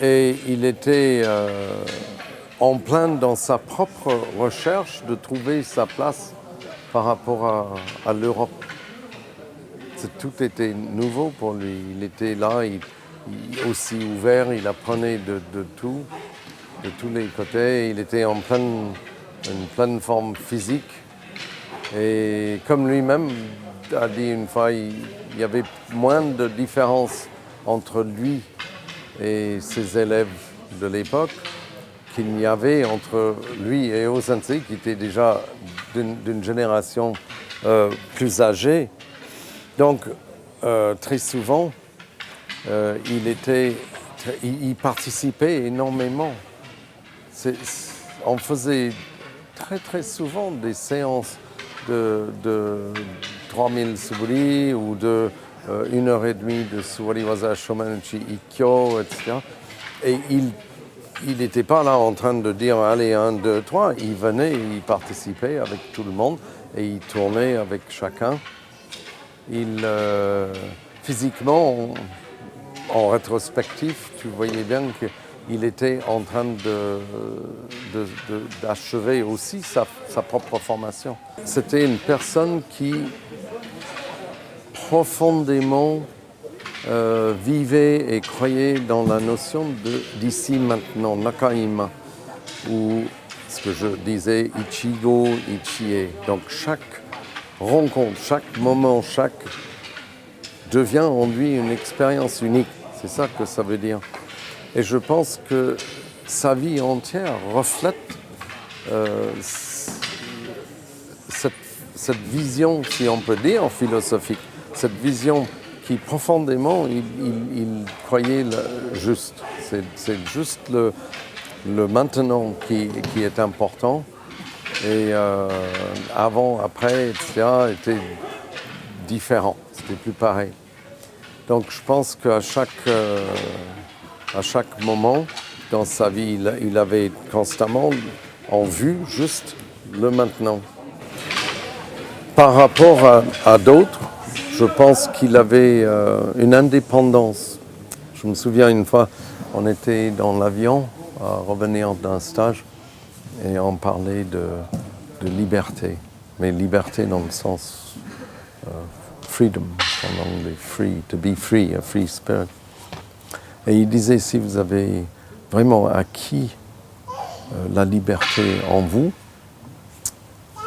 Et il était en plein dans sa propre recherche de trouver sa place par rapport à l'Europe. Tout était nouveau pour lui. Il était là, aussi ouvert, il apprenait de tout, de tous les côtés. Il était en pleine forme physique. Et comme lui-même a dit une fois, il y avait moins de différence entre lui et ses élèves de l'époque qu'il n'y avait entre lui et O-sensei, qui était déjà d'une génération plus âgée. Donc, très souvent, il participait énormément. On faisait très très souvent des séances de 3000 suburi ou de 1h30 de Subari Waza Shomanuchi Ikkyo, etc. Et il n'était pas là en train de dire allez 1, 2, 3. Il venait, il participait avec tout le monde et il tournait avec chacun. Physiquement, en rétrospectif, tu voyais bien il était en train d'achever aussi sa propre formation. C'était une personne qui profondément vivait et croyait dans la notion d'ici maintenant, Nakaima, ou ce que je disais, Ichigo, Ichie. Donc chaque rencontre, chaque moment, chaque devient en lui une expérience unique. C'est ça que ça veut dire. Et je pense que sa vie entière reflète cette vision, si on peut dire, philosophique, cette vision qui profondément, il croyait juste. C'est juste le maintenant qui est important. Et avant, après, etc., était différent. C'était plus pareil. Donc je pense qu'à chaque moment dans sa vie, il avait constamment en vue juste le maintenant. Par rapport à d'autres, je pense qu'il avait une indépendance. Je me souviens une fois, on était dans l'avion à revenir d'un stage et on parlait de liberté, mais liberté dans le sens freedom, en anglais, free, to be free, a free spirit. Et il disait, si vous avez vraiment acquis la liberté en vous,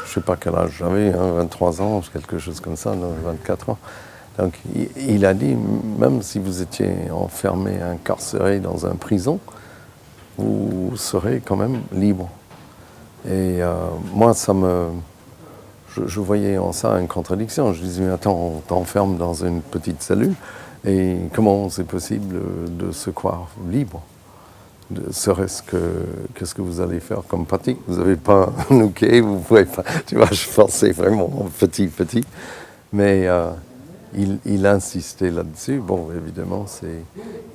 je ne sais pas quel âge j'avais, 23 ans, quelque chose comme ça, 24 ans. Donc il a dit, même si vous étiez enfermé, incarcéré dans une prison, vous serez quand même libre. Et moi, je voyais en ça une contradiction. Je disais, mais attends, on t'enferme dans une petite cellule, et comment c'est possible de se croire libre? Serait-ce que, qu'est-ce que vous allez faire comme pratique? Vous n'avez pas un quai, vous pouvez pas. Tu vois, je pensais vraiment petit. Mais il insistait là-dessus. Bon, évidemment,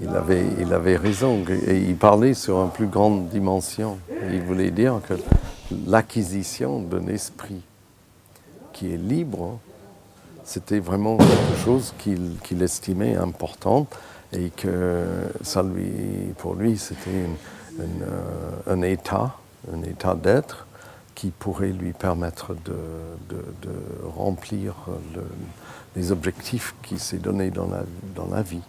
il avait raison. Et il parlait sur une plus grande dimension. Et il voulait dire que l'acquisition d'un esprit qui est libre, c'était vraiment quelque chose qu'il estimait important. Et que ça pour lui, c'était un état d'être qui pourrait lui permettre de remplir les objectifs qu'il s'est donnés dans la vie.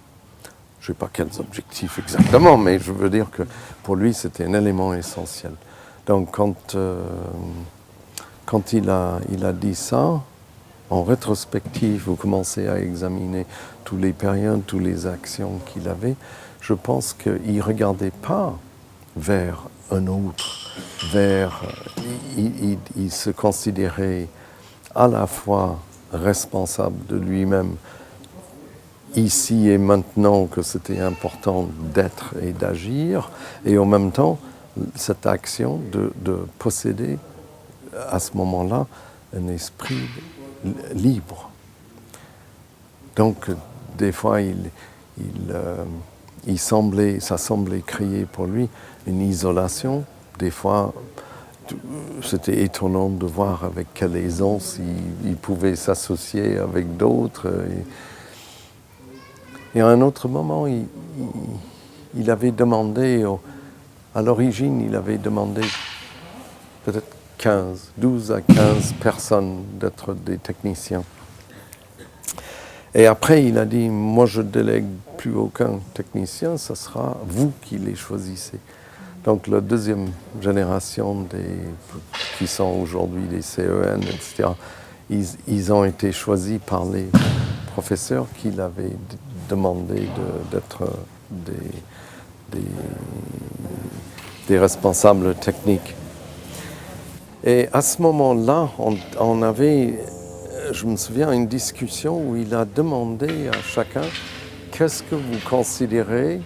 Je ne sais pas quels objectifs exactement, mais je veux dire que pour lui, c'était un élément essentiel. Donc quand il a dit ça, en rétrospective, vous commencez à examiner toutes les périodes, toutes les actions qu'il avait. Je pense qu'il ne regardait pas vers un autre, il se considérait à la fois responsable de lui-même, ici et maintenant, que c'était important d'être et d'agir, et en même temps, cette action de posséder à ce moment-là un esprit libre. Donc, des fois, ça semblait créer pour lui une isolation. Des fois, c'était étonnant de voir avec quelle aisance il pouvait s'associer avec d'autres. Et à un autre moment, il avait demandé, à l'origine, il avait demandé peut-être 12 à 15 personnes d'être des techniciens. Et après, il a dit, moi je délègue plus aucun technicien, ce sera vous qui les choisissez. Donc la deuxième génération qui sont aujourd'hui des CEN, etc., ils ont été choisis par les professeurs qui l'avaient demandé d'être des responsables techniques. Et à ce moment-là, on avait, je me souviens, une discussion où il a demandé à chacun qu'est-ce que vous considérez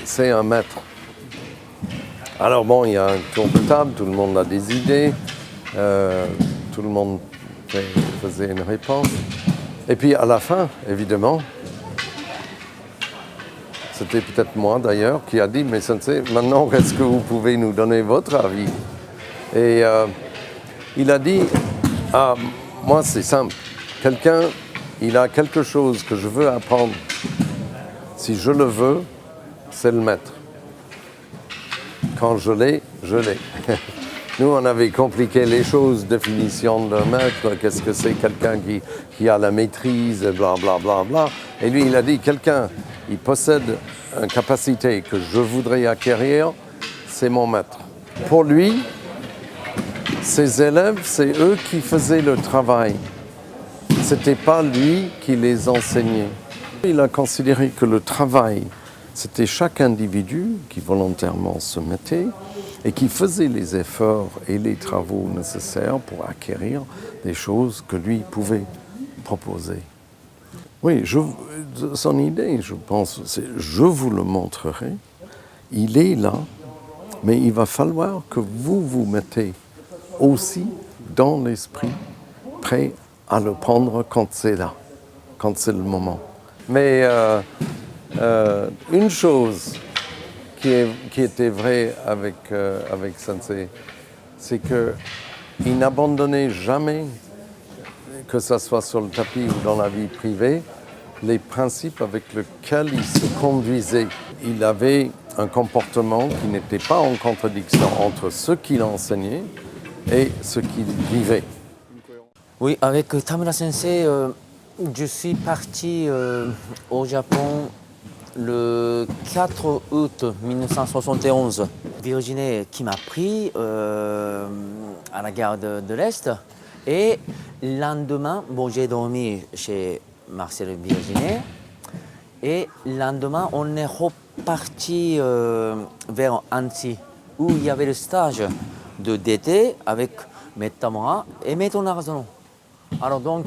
c'est un maître. Alors bon, il y a un tour de table, tout le monde a des idées, tout le monde faisait une réponse. Et puis à la fin, évidemment, c'était peut-être moi d'ailleurs qui a dit, mais sensei, maintenant, est-ce que vous pouvez nous donner votre avis? Et il a dit, moi c'est simple, quelqu'un, il a quelque chose que je veux apprendre. Si je le veux, c'est le maître. Quand je l'ai, je l'ai. Nous, on avait compliqué les choses, définition de maître, qu'est-ce que c'est quelqu'un qui a la maîtrise, bla bla bla bla. Et lui, il a dit, quelqu'un, il possède une capacité que je voudrais acquérir, c'est mon maître. Pour lui, ses élèves, c'est eux qui faisaient le travail. C'était pas lui qui les enseignait. Il a considéré que le travail, c'était chaque individu qui volontairement se mettait et qui faisait les efforts et les travaux nécessaires pour acquérir des choses que lui pouvait proposer. Oui, son idée, je pense, c'est je vous le montrerai, il est là, mais il va falloir que vous vous mettez aussi dans l'esprit, prêt à le prendre quand c'est là, quand c'est le moment. Mais une chose qui était vraie avec Sensei, c'est qu'il n'abandonnait jamais, que ce soit sur le tapis ou dans la vie privée, les principes avec lesquels il se conduisait. Il avait un comportement qui n'était pas en contradiction entre ce qu'il enseignait et ce qu'il vivait. Oui, avec Tamura Sensei, je suis parti au Japon le 4 août 1971. Virginie qui m'a pris à la gare de l'Est. Et le lendemain, bon, j'ai dormi chez Marcel Virginie. Et le lendemain, on est reparti vers Annecy, où il y avait le stage d'été avec Maître Tamura et Maître Narazono. Alors donc,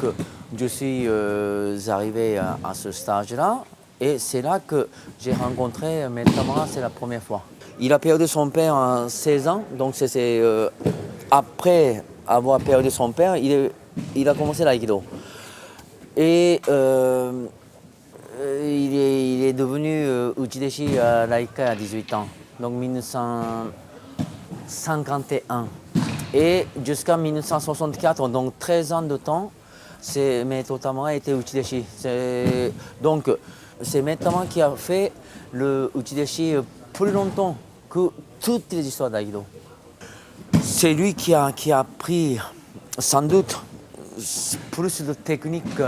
je suis arrivé à ce stage-là et c'est là que j'ai rencontré Maître Tamura, c'est la première fois. Il a perdu son père à 16 ans, donc c'est après avoir perdu son père, il a commencé l'aïkido. Et il est devenu Uchideshi à l'Aikai à 18 ans, donc 1951. Et jusqu'à 1964, donc 13 ans de temps, Maître Tamura était Uchideshi. Donc c'est Maître Tamura qui a fait le Uchideshi plus longtemps que toutes les histoires d'Aikido. C'est lui qui a appris sans doute plus de techniques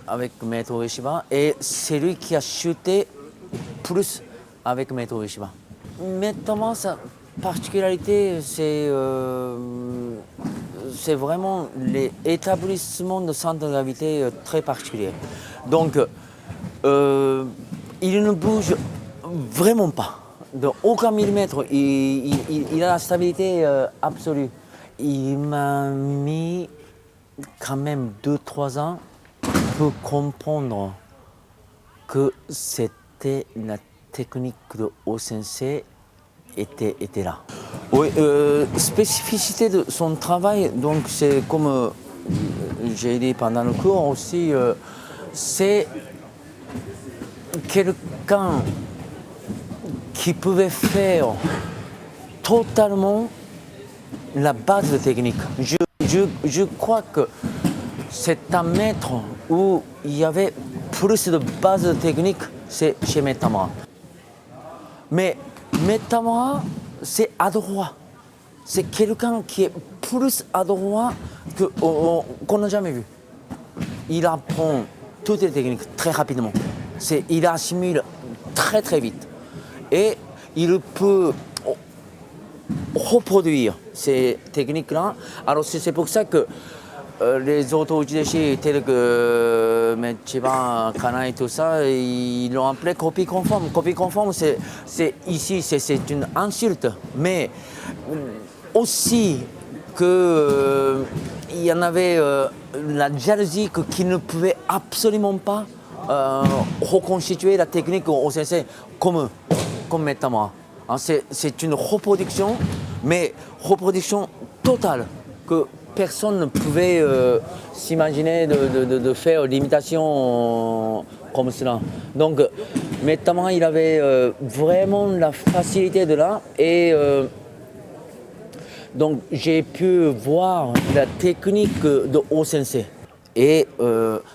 avec Maître Ueshiba et c'est lui qui a chuté plus avec Maître Ueshiba. Maître Tamura, sa particularité, c'est vraiment l'établissement de centre de gravité très particulier. Donc, il ne bouge vraiment pas. De aucun millimètre, il a la stabilité absolue. Il m'a mis quand même 2-3 ans pour comprendre que c'était la technique de O-sensei était là. Oui, spécificité de son travail, donc c'est comme j'ai dit pendant le cours aussi, c'est quelqu'un qui pouvait faire totalement la base de technique. Je crois que c'est un maître où il y avait plus de base de technique, c'est chez Maître Tamura. Mais Maître Tamura, c'est adroit. C'est quelqu'un qui est plus adroit qu'on n'a jamais vu. Il apprend toutes les techniques très rapidement. Il assimile très très vite. Et il peut reproduire ces techniques-là. Alors c'est pour ça que les autres Uchideshi tels que Chiba, Kana et tout ça, ils l'ont appelé copie conforme. Copie conforme, c'est une insulte, mais aussi qu'il y en avait la jalousie qu'ils ne pouvaient absolument pas reconstituer la technique au sensei comme Maître Tamura. C'est une reproduction, mais reproduction totale, que personne ne pouvait s'imaginer de faire l'imitation comme cela. Donc, Maître Tamura, il avait vraiment la facilité de là. Et donc, j'ai pu voir la technique de O-sensei. Et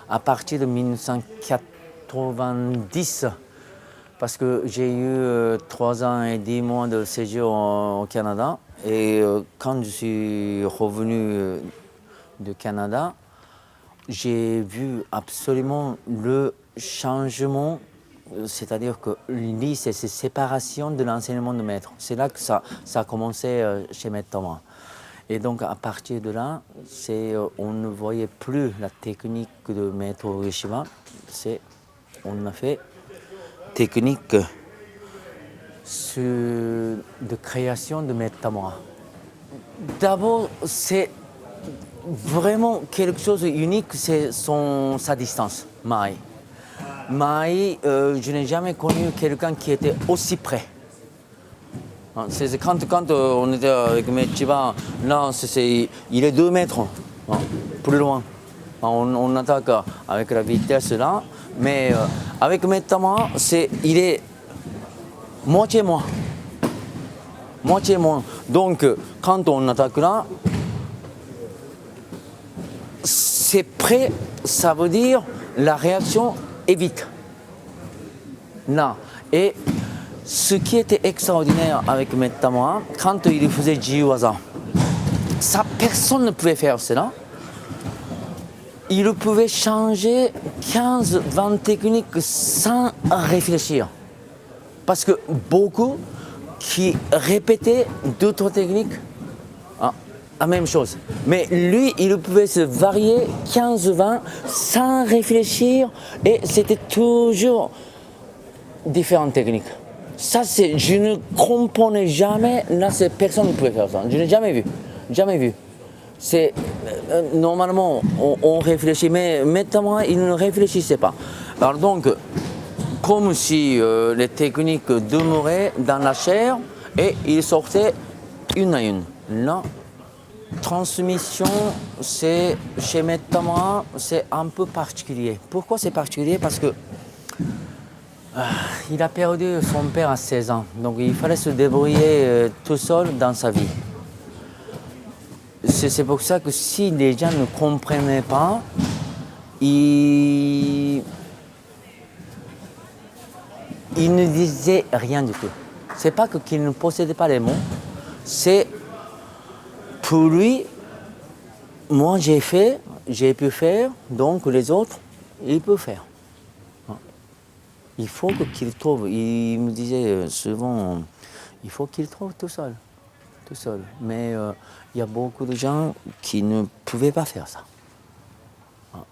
à partir de 1990, Parce que j'ai eu 3 ans et 10 mois de séjour au Canada. Et quand je suis revenu du Canada, j'ai vu absolument le changement, c'est-à-dire que c'est cette séparation de l'enseignement de maître. C'est là que ça a commencé chez Maître Thomas. Et donc à partir de là, on ne voyait plus la technique de Maître Ueshiba, on a fait technique de création de Maître Tamura. D'abord, c'est vraiment quelque chose d'unique, c'est sa distance, Mai. Mai, je n'ai jamais connu quelqu'un qui était aussi près. C'est quand on était avec Maître Chiba, là, il est 2 mètres, plus loin. On attaque avec la vitesse là, mais avec Maître Tamura, il est moitié moins. Moitié moins. Donc, quand on attaque là, c'est prêt, ça veut dire la réaction est vite. Là. Et ce qui était extraordinaire avec Maître Tamura, quand il faisait Jiwaza, ça, personne ne pouvait faire cela. Il pouvait changer 15-20 techniques sans réfléchir. Parce que beaucoup qui répétaient 2-3 techniques, la même chose. Mais lui, il pouvait se varier 15-20 sans réfléchir et c'était toujours différentes techniques. Ça, je ne comprenais jamais, là, personne ne pouvait faire ça. Je n'ai jamais vu. Jamais vu. Normalement, on réfléchit, mais maintenant, il ne réfléchissait pas. Alors donc, comme si les techniques demeuraient dans la chair et ils sortaient une à une. Là, transmission, chez Maître Tamura, c'est un peu particulier. Pourquoi c'est particulier? Parce que il a perdu son père à 16 ans, donc il fallait se débrouiller tout seul dans sa vie. C'est pour ça que si les gens ne comprenaient pas, il ne disait rien du tout. C'est pas qu'il ne possédait pas les mots, c'est pour lui, moi j'ai pu faire, donc les autres, ils peuvent faire. Il faut qu'il trouve, il me disait souvent, il faut qu'il trouve tout seul. Mais il y a beaucoup de gens qui ne pouvaient pas faire ça.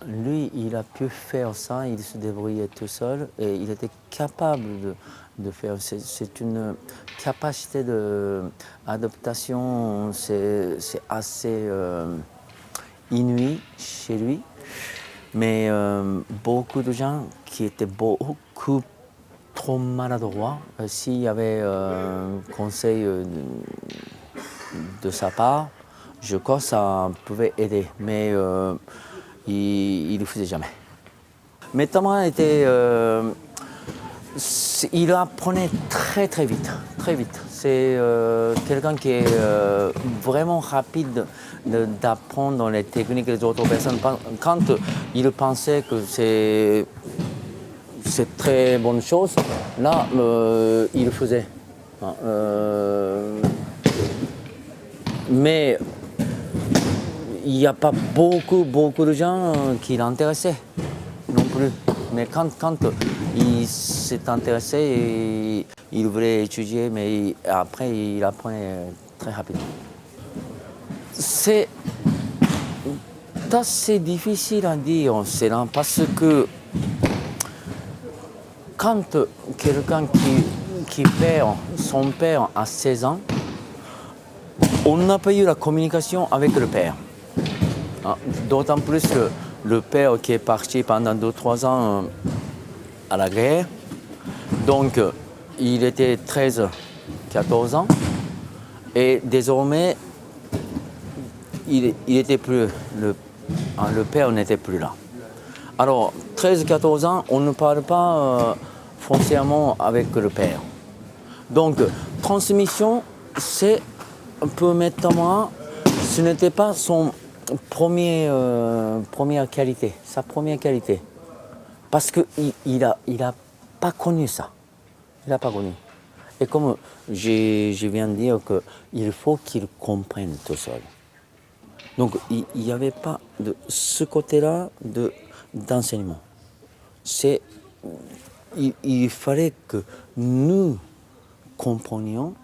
Lui, il a pu faire ça, il se débrouillait tout seul et il était capable de faire. C'est une capacité d'adaptation, c'est assez inouï chez lui. Mais beaucoup de gens qui étaient beaucoup trop maladroits, s'il y avait un conseil de sa part, je crois que ça pouvait aider. Mais il ne le faisait jamais. Mais Tamura il apprenait très très vite, très vite. C'est quelqu'un qui est vraiment rapide d'apprendre les techniques des autres personnes. Quand il pensait que c'est très bonne chose, là, il le faisait. Mais il n'y a pas beaucoup de gens qui l'intéressaient non plus. Mais quand il s'est intéressé, il voulait étudier, mais après il apprenait très rapidement. C'est assez difficile à dire cela parce que quand quelqu'un qui perd son père à 16 ans, on n'a pas eu la communication avec le père. D'autant plus que le père qui est parti pendant 2-3 ans à la guerre, donc il était 13-14 ans et désormais il était plus, le père n'était plus là. Alors 13-14 ans, on ne parle pas foncièrement avec le père. Donc transmission, c'est un peu maintenant, ce n'était pas son première qualité, sa première qualité. Parce qu'il n'a pas connu ça. Il n'a pas connu. Et comme je viens de dire qu'il faut qu'il comprenne tout seul. Donc il n'y avait pas de ce côté-là d'enseignement. Il fallait que nous comprenions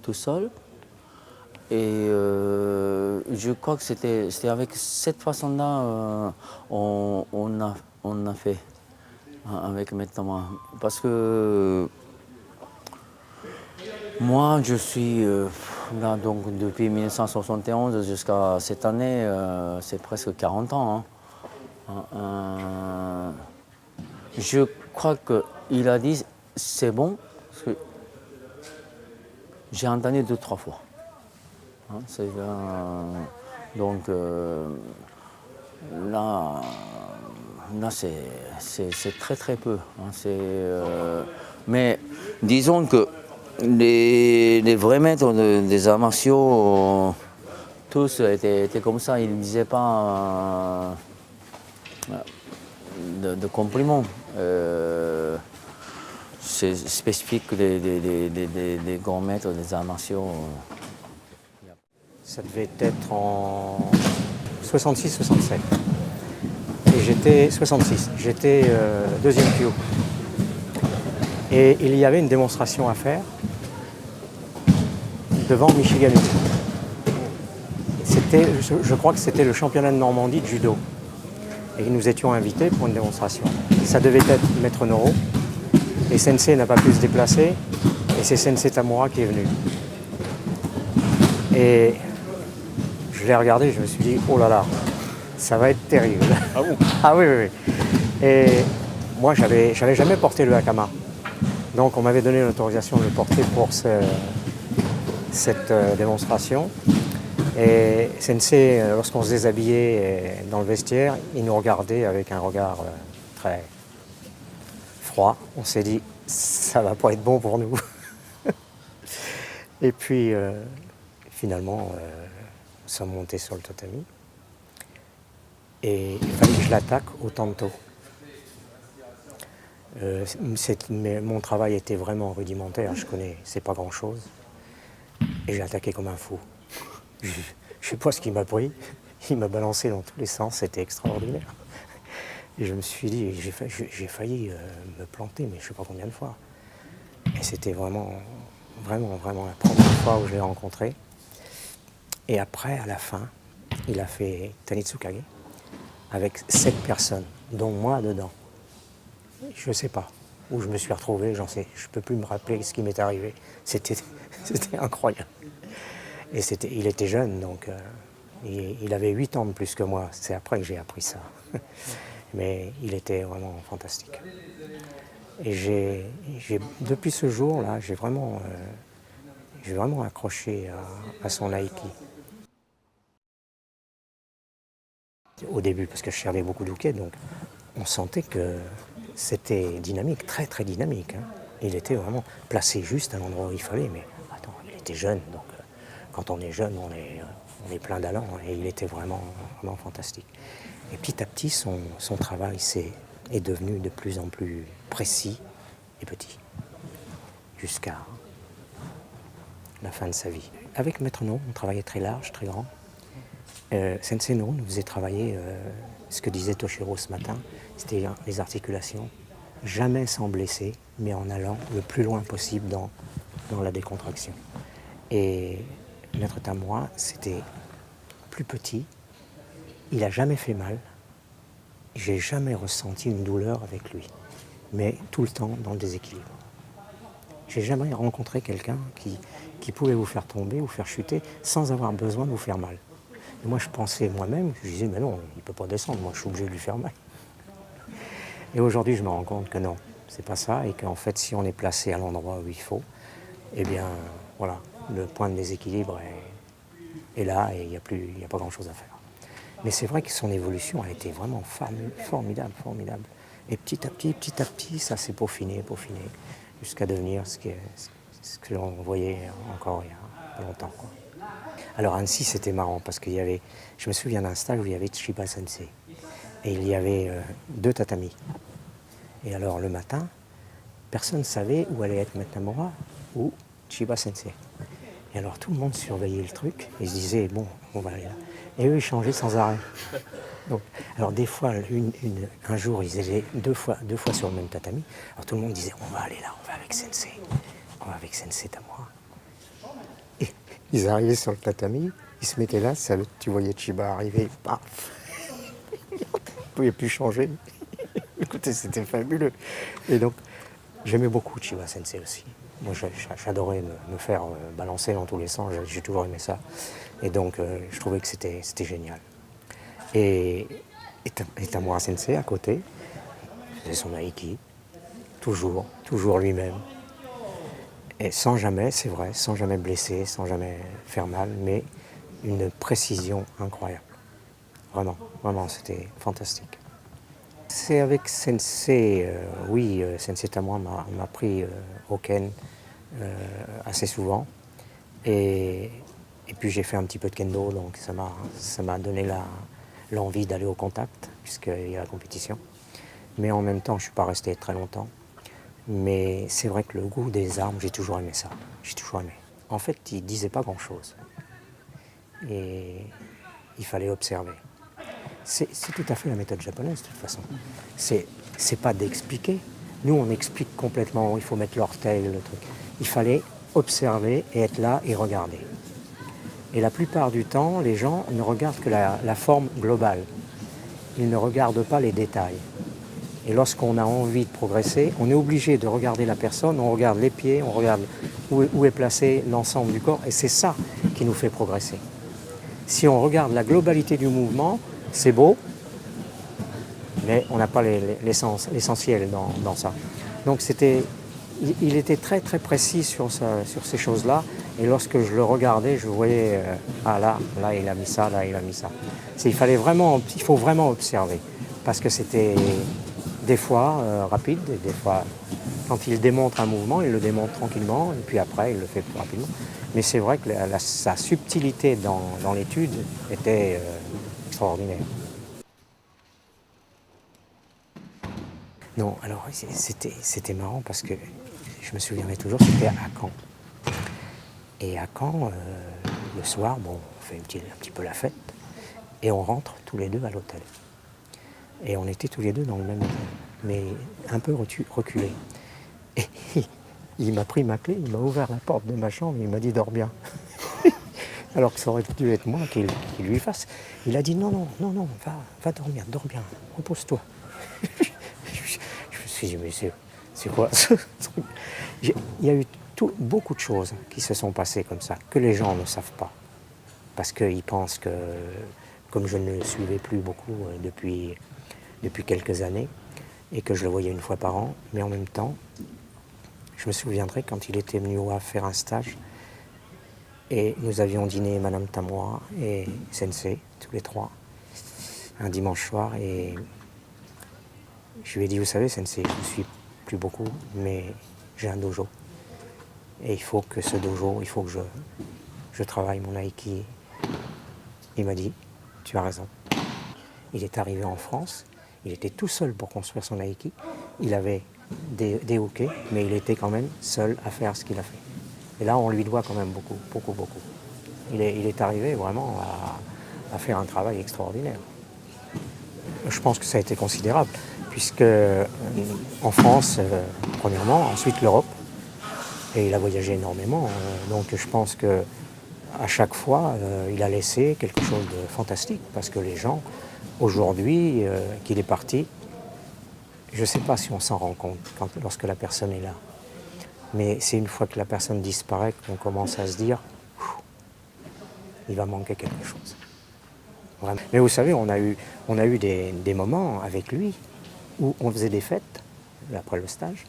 tout seul. Et je crois que c'était avec cette façon-là on a fait avec Maître Thomas. Parce que moi, je suis là donc depuis 1971 jusqu'à cette année, c'est presque 40 ans. Hein. Je crois qu'il a dit c'est bon, parce que j'ai entendu 2-3 fois. Hein, donc là c'est très très peu. Hein, mais disons que les vrais maîtres des arts martiaux, tous étaient comme ça, ils ne disaient pas de compliments. C'est spécifique des grands maîtres des arts martiaux. Ça devait être en 66-67. Et j'étais 66. J'étais deuxième Kyo. Et il y avait une démonstration à faire devant Michiganu. Je crois que c'était le championnat de Normandie de judo. Et nous étions invités pour une démonstration. Ça devait être Maître Noro. Et Sensei n'a pas pu se déplacer. Et c'est Sensei Tamura qui est venu. Et je l'ai regardé, je me suis dit, oh là là, ça va être terrible. Ah bon? Ah oui, oui, oui. Et moi, j'avais jamais porté le hakama. Donc on m'avait donné l'autorisation de le porter pour cette démonstration. Et Sensei, lorsqu'on se déshabillait dans le vestiaire, il nous regardait avec un regard très froid. On s'est dit, ça va pas être bon pour nous. Et puis, finalement, nous sommes montés sur le tatami. Et il fallait que je l'attaque au tanto. Mon travail était vraiment rudimentaire, c'est pas grand-chose. Et j'ai attaqué comme un fou. Je ne sais pas ce qu'il m'a pris. Il m'a balancé dans tous les sens, c'était extraordinaire. Et je me suis dit, j'ai failli me planter, mais je ne sais pas combien de fois. Et c'était vraiment la première fois où je l'ai rencontré. Et après, à la fin, il a fait Tanitsukage avec 7 personnes, dont moi dedans. Je ne sais pas où je me suis retrouvé, je ne peux plus me rappeler ce qui m'est arrivé. C'était incroyable. Et il était jeune, donc il avait 8 ans de plus que moi. C'est après que j'ai appris ça. Mais il était vraiment fantastique. Et depuis ce jour-là, j'ai vraiment accroché à son aïki. Au début, parce que je servais beaucoup d'uke, donc on sentait que c'était dynamique, très très dynamique. Hein. Il était vraiment placé juste à l'endroit où il fallait, mais attends, il était jeune, donc quand on est jeune, on est plein d'allant, et il était vraiment fantastique. Et petit à petit, son travail est devenu de plus en plus précis et petit, jusqu'à la fin de sa vie. Avec Maître No, on travaillait très large, très grand. Sensei No nous faisait travailler ce que disait Toshiro ce matin, c'était les articulations, jamais sans blesser, mais en allant le plus loin possible dans la décontraction. Et Maître Tamura, c'était plus petit, il n'a jamais fait mal, j'ai jamais ressenti une douleur avec lui, mais tout le temps dans le déséquilibre. J'ai jamais rencontré quelqu'un qui pouvait vous faire tomber, vous faire chuter, sans avoir besoin de vous faire mal. Et moi, je pensais moi-même, je disais, mais non, il ne peut pas descendre, moi, je suis obligé de lui faire mal. Et aujourd'hui, je me rends compte que non, c'est pas ça, et qu'en fait, si on est placé à l'endroit où il faut, eh bien, voilà, le point de déséquilibre est là, et il n'y a pas grand-chose à faire. Mais c'est vrai que son évolution a été vraiment formidable. Et petit à petit, ça s'est peaufiné, jusqu'à devenir ce que l'on voyait encore il y a pas longtemps, quoi. Alors Annecy, c'était marrant parce je me souviens d'un stage où il y avait Chiba Sensei et il y avait 2 tatamis. Et alors le matin, personne ne savait où allait être Nakamura ou Chiba Sensei. Et alors tout le monde surveillait le truc et se disait, bon, on va aller là. Et eux, ils changeaient sans arrêt. Donc, alors des fois, un jour, ils étaient deux fois sur le même tatami. Alors tout le monde disait, on va aller là, on va avec Sensei. On va avec Sensei Tamura. Et ils arrivaient sur le tatami, ils se mettaient là, tu voyais Chiba arriver, paf. Ils ne pouvaient plus changer. Écoutez, c'était fabuleux. Et donc, j'aimais beaucoup Chiba Sensei aussi. Moi, j'adorais me faire balancer dans tous les sens, j'ai toujours aimé ça. Et donc, je trouvais que c'était génial. Et Tamura Sensei, à côté, faisait son aiki, toujours lui-même. Et sans jamais, c'est vrai, sans jamais blesser, sans jamais faire mal, mais une précision incroyable. Vraiment, vraiment, c'était fantastique. C'est avec Sensei, oui, Sensei Tamura m'a pris au ken assez souvent. Et puis j'ai fait un petit peu de kendo, donc ça m'a donné l'envie d'aller au contact, puisqu'il y a la compétition. Mais en même temps, je ne suis pas resté très longtemps. Mais c'est vrai que le goût des armes, j'ai toujours aimé ça. J'ai toujours aimé. En fait, il ne disait pas grand-chose. Et il fallait observer. C'est tout à fait la méthode japonaise, de toute façon. C'est pas d'expliquer. Nous, on explique complètement où il faut mettre l'orteil, le truc. Il fallait observer et être là et regarder. Et la plupart du temps, les gens ne regardent que la forme globale. Ils ne regardent pas les détails. Et lorsqu'on a envie de progresser, on est obligé de regarder la personne, on regarde les pieds, on regarde où est placé l'ensemble du corps, et c'est ça qui nous fait progresser. Si on regarde la globalité du mouvement, c'est beau, mais on n'a pas l'essentiel dans ça. Donc il était très très précis sur ces choses-là, et lorsque je le regardais, je voyais, là il a mis ça, là il a mis ça. Il faut vraiment observer, parce que c'était des fois rapide, et des fois, quand il démontre un mouvement, il le démontre tranquillement, et puis après, il le fait plus rapidement. Mais c'est vrai que sa subtilité dans l'étude était extraordinaire. Non, alors c'était marrant parce que je me souviendrai toujours, c'était à Caen. Et à Caen, le soir, bon, on fait un petit peu la fête, et on rentre tous les deux à l'hôtel. Et on était tous les deux dans le même hôtel, mais un peu reculés. Et il m'a pris ma clé, il m'a ouvert la porte de ma chambre, il m'a dit « dors bien ». Alors que ça aurait dû être moi qui lui fasse. Il a dit « non, va dormir, dors bien, repose-toi ». Je me suis dit « mais c'est quoi ce truc ?» Il y a eu beaucoup de choses qui se sont passées comme ça, que les gens ne savent pas. Parce qu'ils pensent que, comme je ne le suivais plus beaucoup depuis quelques années, et que je le voyais une fois par an, mais en même temps, je me souviendrai quand il était venu faire un stage, et nous avions dîné Madame Tamura et Sensei, tous les trois, un dimanche soir, et je lui ai dit, vous savez Sensei, je ne suis plus beaucoup, mais j'ai un dojo. Et il faut que ce dojo, il faut que je travaille mon aiki. Il m'a dit, tu as raison. Il est arrivé en France, il était tout seul pour construire son aiki. Il avait des hoquets, mais il était quand même seul à faire ce qu'il a fait. Et là, on lui doit quand même beaucoup. Il est arrivé vraiment à faire un travail extraordinaire. Je pense que ça a été considérable, puisque en France, premièrement, ensuite l'Europe, et il a voyagé énormément. Donc je pense qu'à chaque fois, il a laissé quelque chose de fantastique, parce que les gens, aujourd'hui, qu'il est parti, je ne sais pas si on s'en rend compte lorsque la personne est là. Mais c'est une fois que la personne disparaît qu'on commence à se dire il va manquer quelque chose. Vraiment. Mais vous savez, on a eu des moments avec lui où on faisait des fêtes après le stage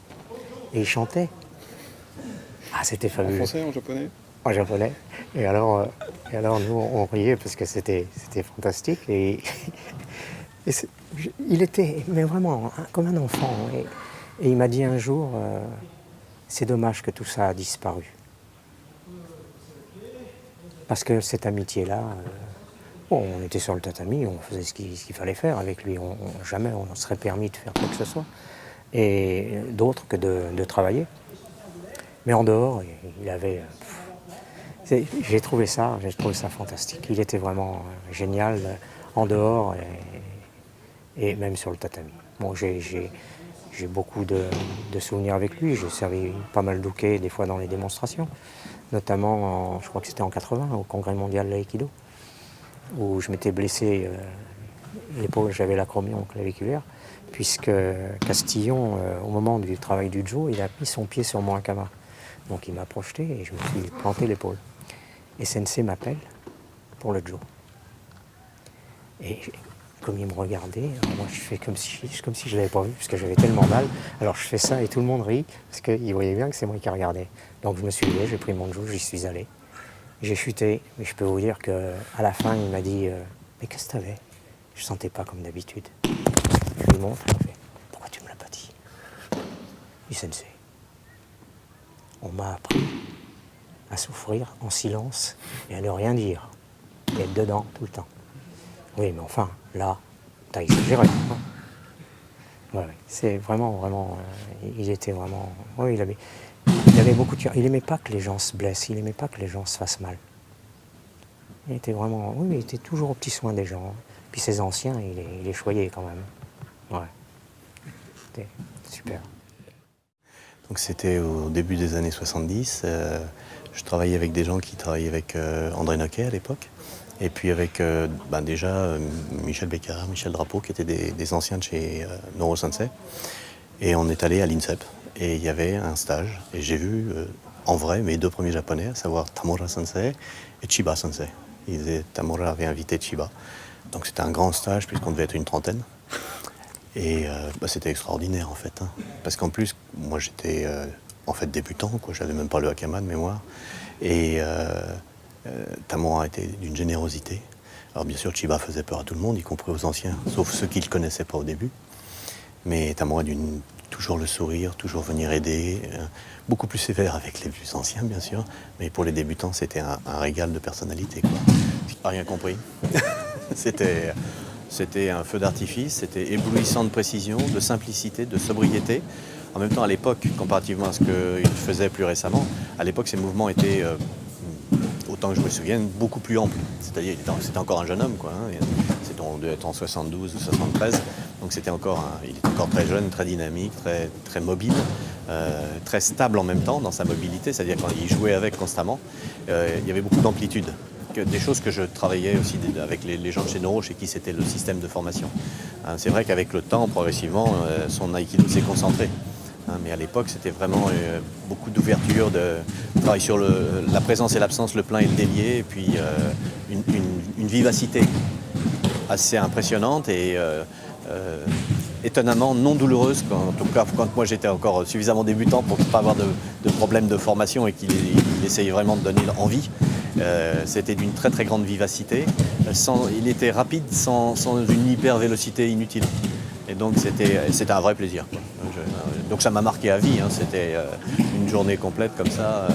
et il chantait. Ah, c'était fabuleux. En français, en japonais? En japonais. Et alors nous, on riait parce que c'était fantastique. Et il était mais vraiment comme un enfant. Et il m'a dit un jour, c'est dommage que tout ça a disparu. Parce que cette amitié-là, on était sur le tatami, on faisait ce qu'il fallait faire avec lui. Jamais on serait permis de faire quoi que ce soit. et d'autre que de travailler. Mais en dehors, il avait... J'ai trouvé ça fantastique. Il était vraiment génial en dehors et même sur le tatami. Bon, j'ai beaucoup de souvenirs avec lui. J'ai servi pas mal d'uke des fois dans les démonstrations, notamment, je crois que c'était en 80, au Congrès mondial de l'aïkido, où je m'étais blessé l'épaule, j'avais l'acromion claviculaire, puisque Castillon, au moment du travail du Jo, il a mis son pied sur mon hakama. Donc il m'a projeté et je me suis planté l'épaule. Et Sensei m'appelle pour le Jo. Et comme il me regardait, moi je fais comme si je ne l'avais pas vu, parce que j'avais tellement mal. Alors je fais ça et tout le monde rit, parce qu'il voyait bien que c'est moi qui regardais. Donc je me suis levé, j'ai pris mon Jo, j'y suis allé. J'ai chuté, mais je peux vous dire qu'à la fin, il m'a dit mais qu'est-ce que t'avais? Je ne sentais pas comme d'habitude. Je lui montre, il me fait pourquoi tu ne me l'as pas dit? Du Sensei. On m'a appris à souffrir en silence et à ne rien dire, et être dedans tout le temps. Oui, mais enfin, là, t'as exagéré. Hein. Ouais, c'est vraiment, il était vraiment... Oui, il avait beaucoup de... Il n'aimait pas que les gens se blessent, il n'aimait pas que les gens se fassent mal. Il était vraiment... Oui, il était toujours au petit soin des gens. Puis ses anciens, il les choyait quand même. Ouais. C'était super. Donc c'était au début des années 70. Je travaillais avec des gens qui travaillaient avec André Noquet à l'époque. Et puis avec déjà Michel Beccara, Michel Drapeau, qui étaient des anciens de chez Noro Sensei. Et on est allé à l'INSEP. Et il y avait un stage. Et j'ai vu en vrai mes deux premiers japonais, à savoir Tamura Sensei et Chiba Sensei. Tamura avait invité Chiba. Donc c'était un grand stage puisqu'on devait être une trentaine. Et c'était extraordinaire en fait. Hein. Parce qu'en plus, moi j'étais en fait débutant, quoi. J'avais même pas le hakama de mémoire. Et Tamura était d'une générosité. Alors bien sûr, Chiba faisait peur à tout le monde, y compris aux anciens, sauf ceux qui ne le connaissaient pas au début. Mais Tamura toujours le sourire, toujours venir aider. Beaucoup plus sévère avec les plus anciens, bien sûr. Mais pour les débutants, c'était un régal de personnalité, quoi. J'ai pas rien compris. C'était un feu d'artifice, c'était éblouissant de précision, de simplicité, de sobriété. En même temps, à l'époque, comparativement à ce qu'il faisait plus récemment, à l'époque, ses mouvements étaient, autant que je me souvienne, beaucoup plus amples. C'est-à-dire, c'était encore un jeune homme, quoi. Hein. On devait être en 72 ou 73, donc il était encore très jeune, très dynamique, très mobile, très stable en même temps dans sa mobilité, c'est-à-dire quand il jouait avec constamment, il y avait beaucoup d'amplitude. Des choses que je travaillais aussi avec les gens de chez Noro, chez qui c'était le système de formation. Hein, c'est vrai qu'avec le temps, progressivement, son aïkido s'est concentré. Hein, mais à l'époque, c'était vraiment beaucoup d'ouverture, de travail sur la présence et l'absence, le plein et le délié, et puis une vivacité assez impressionnante et étonnamment non douloureuse, en tout cas quand moi j'étais encore suffisamment débutant pour ne pas avoir de problème de formation et qu'il essayait vraiment de donner envie. C'était d'une très très grande vivacité. Il était rapide sans une hyper-vélocité inutile. Et donc c'était un vrai plaisir, quoi. Donc ça m'a marqué à vie, hein. C'était une journée complète comme ça.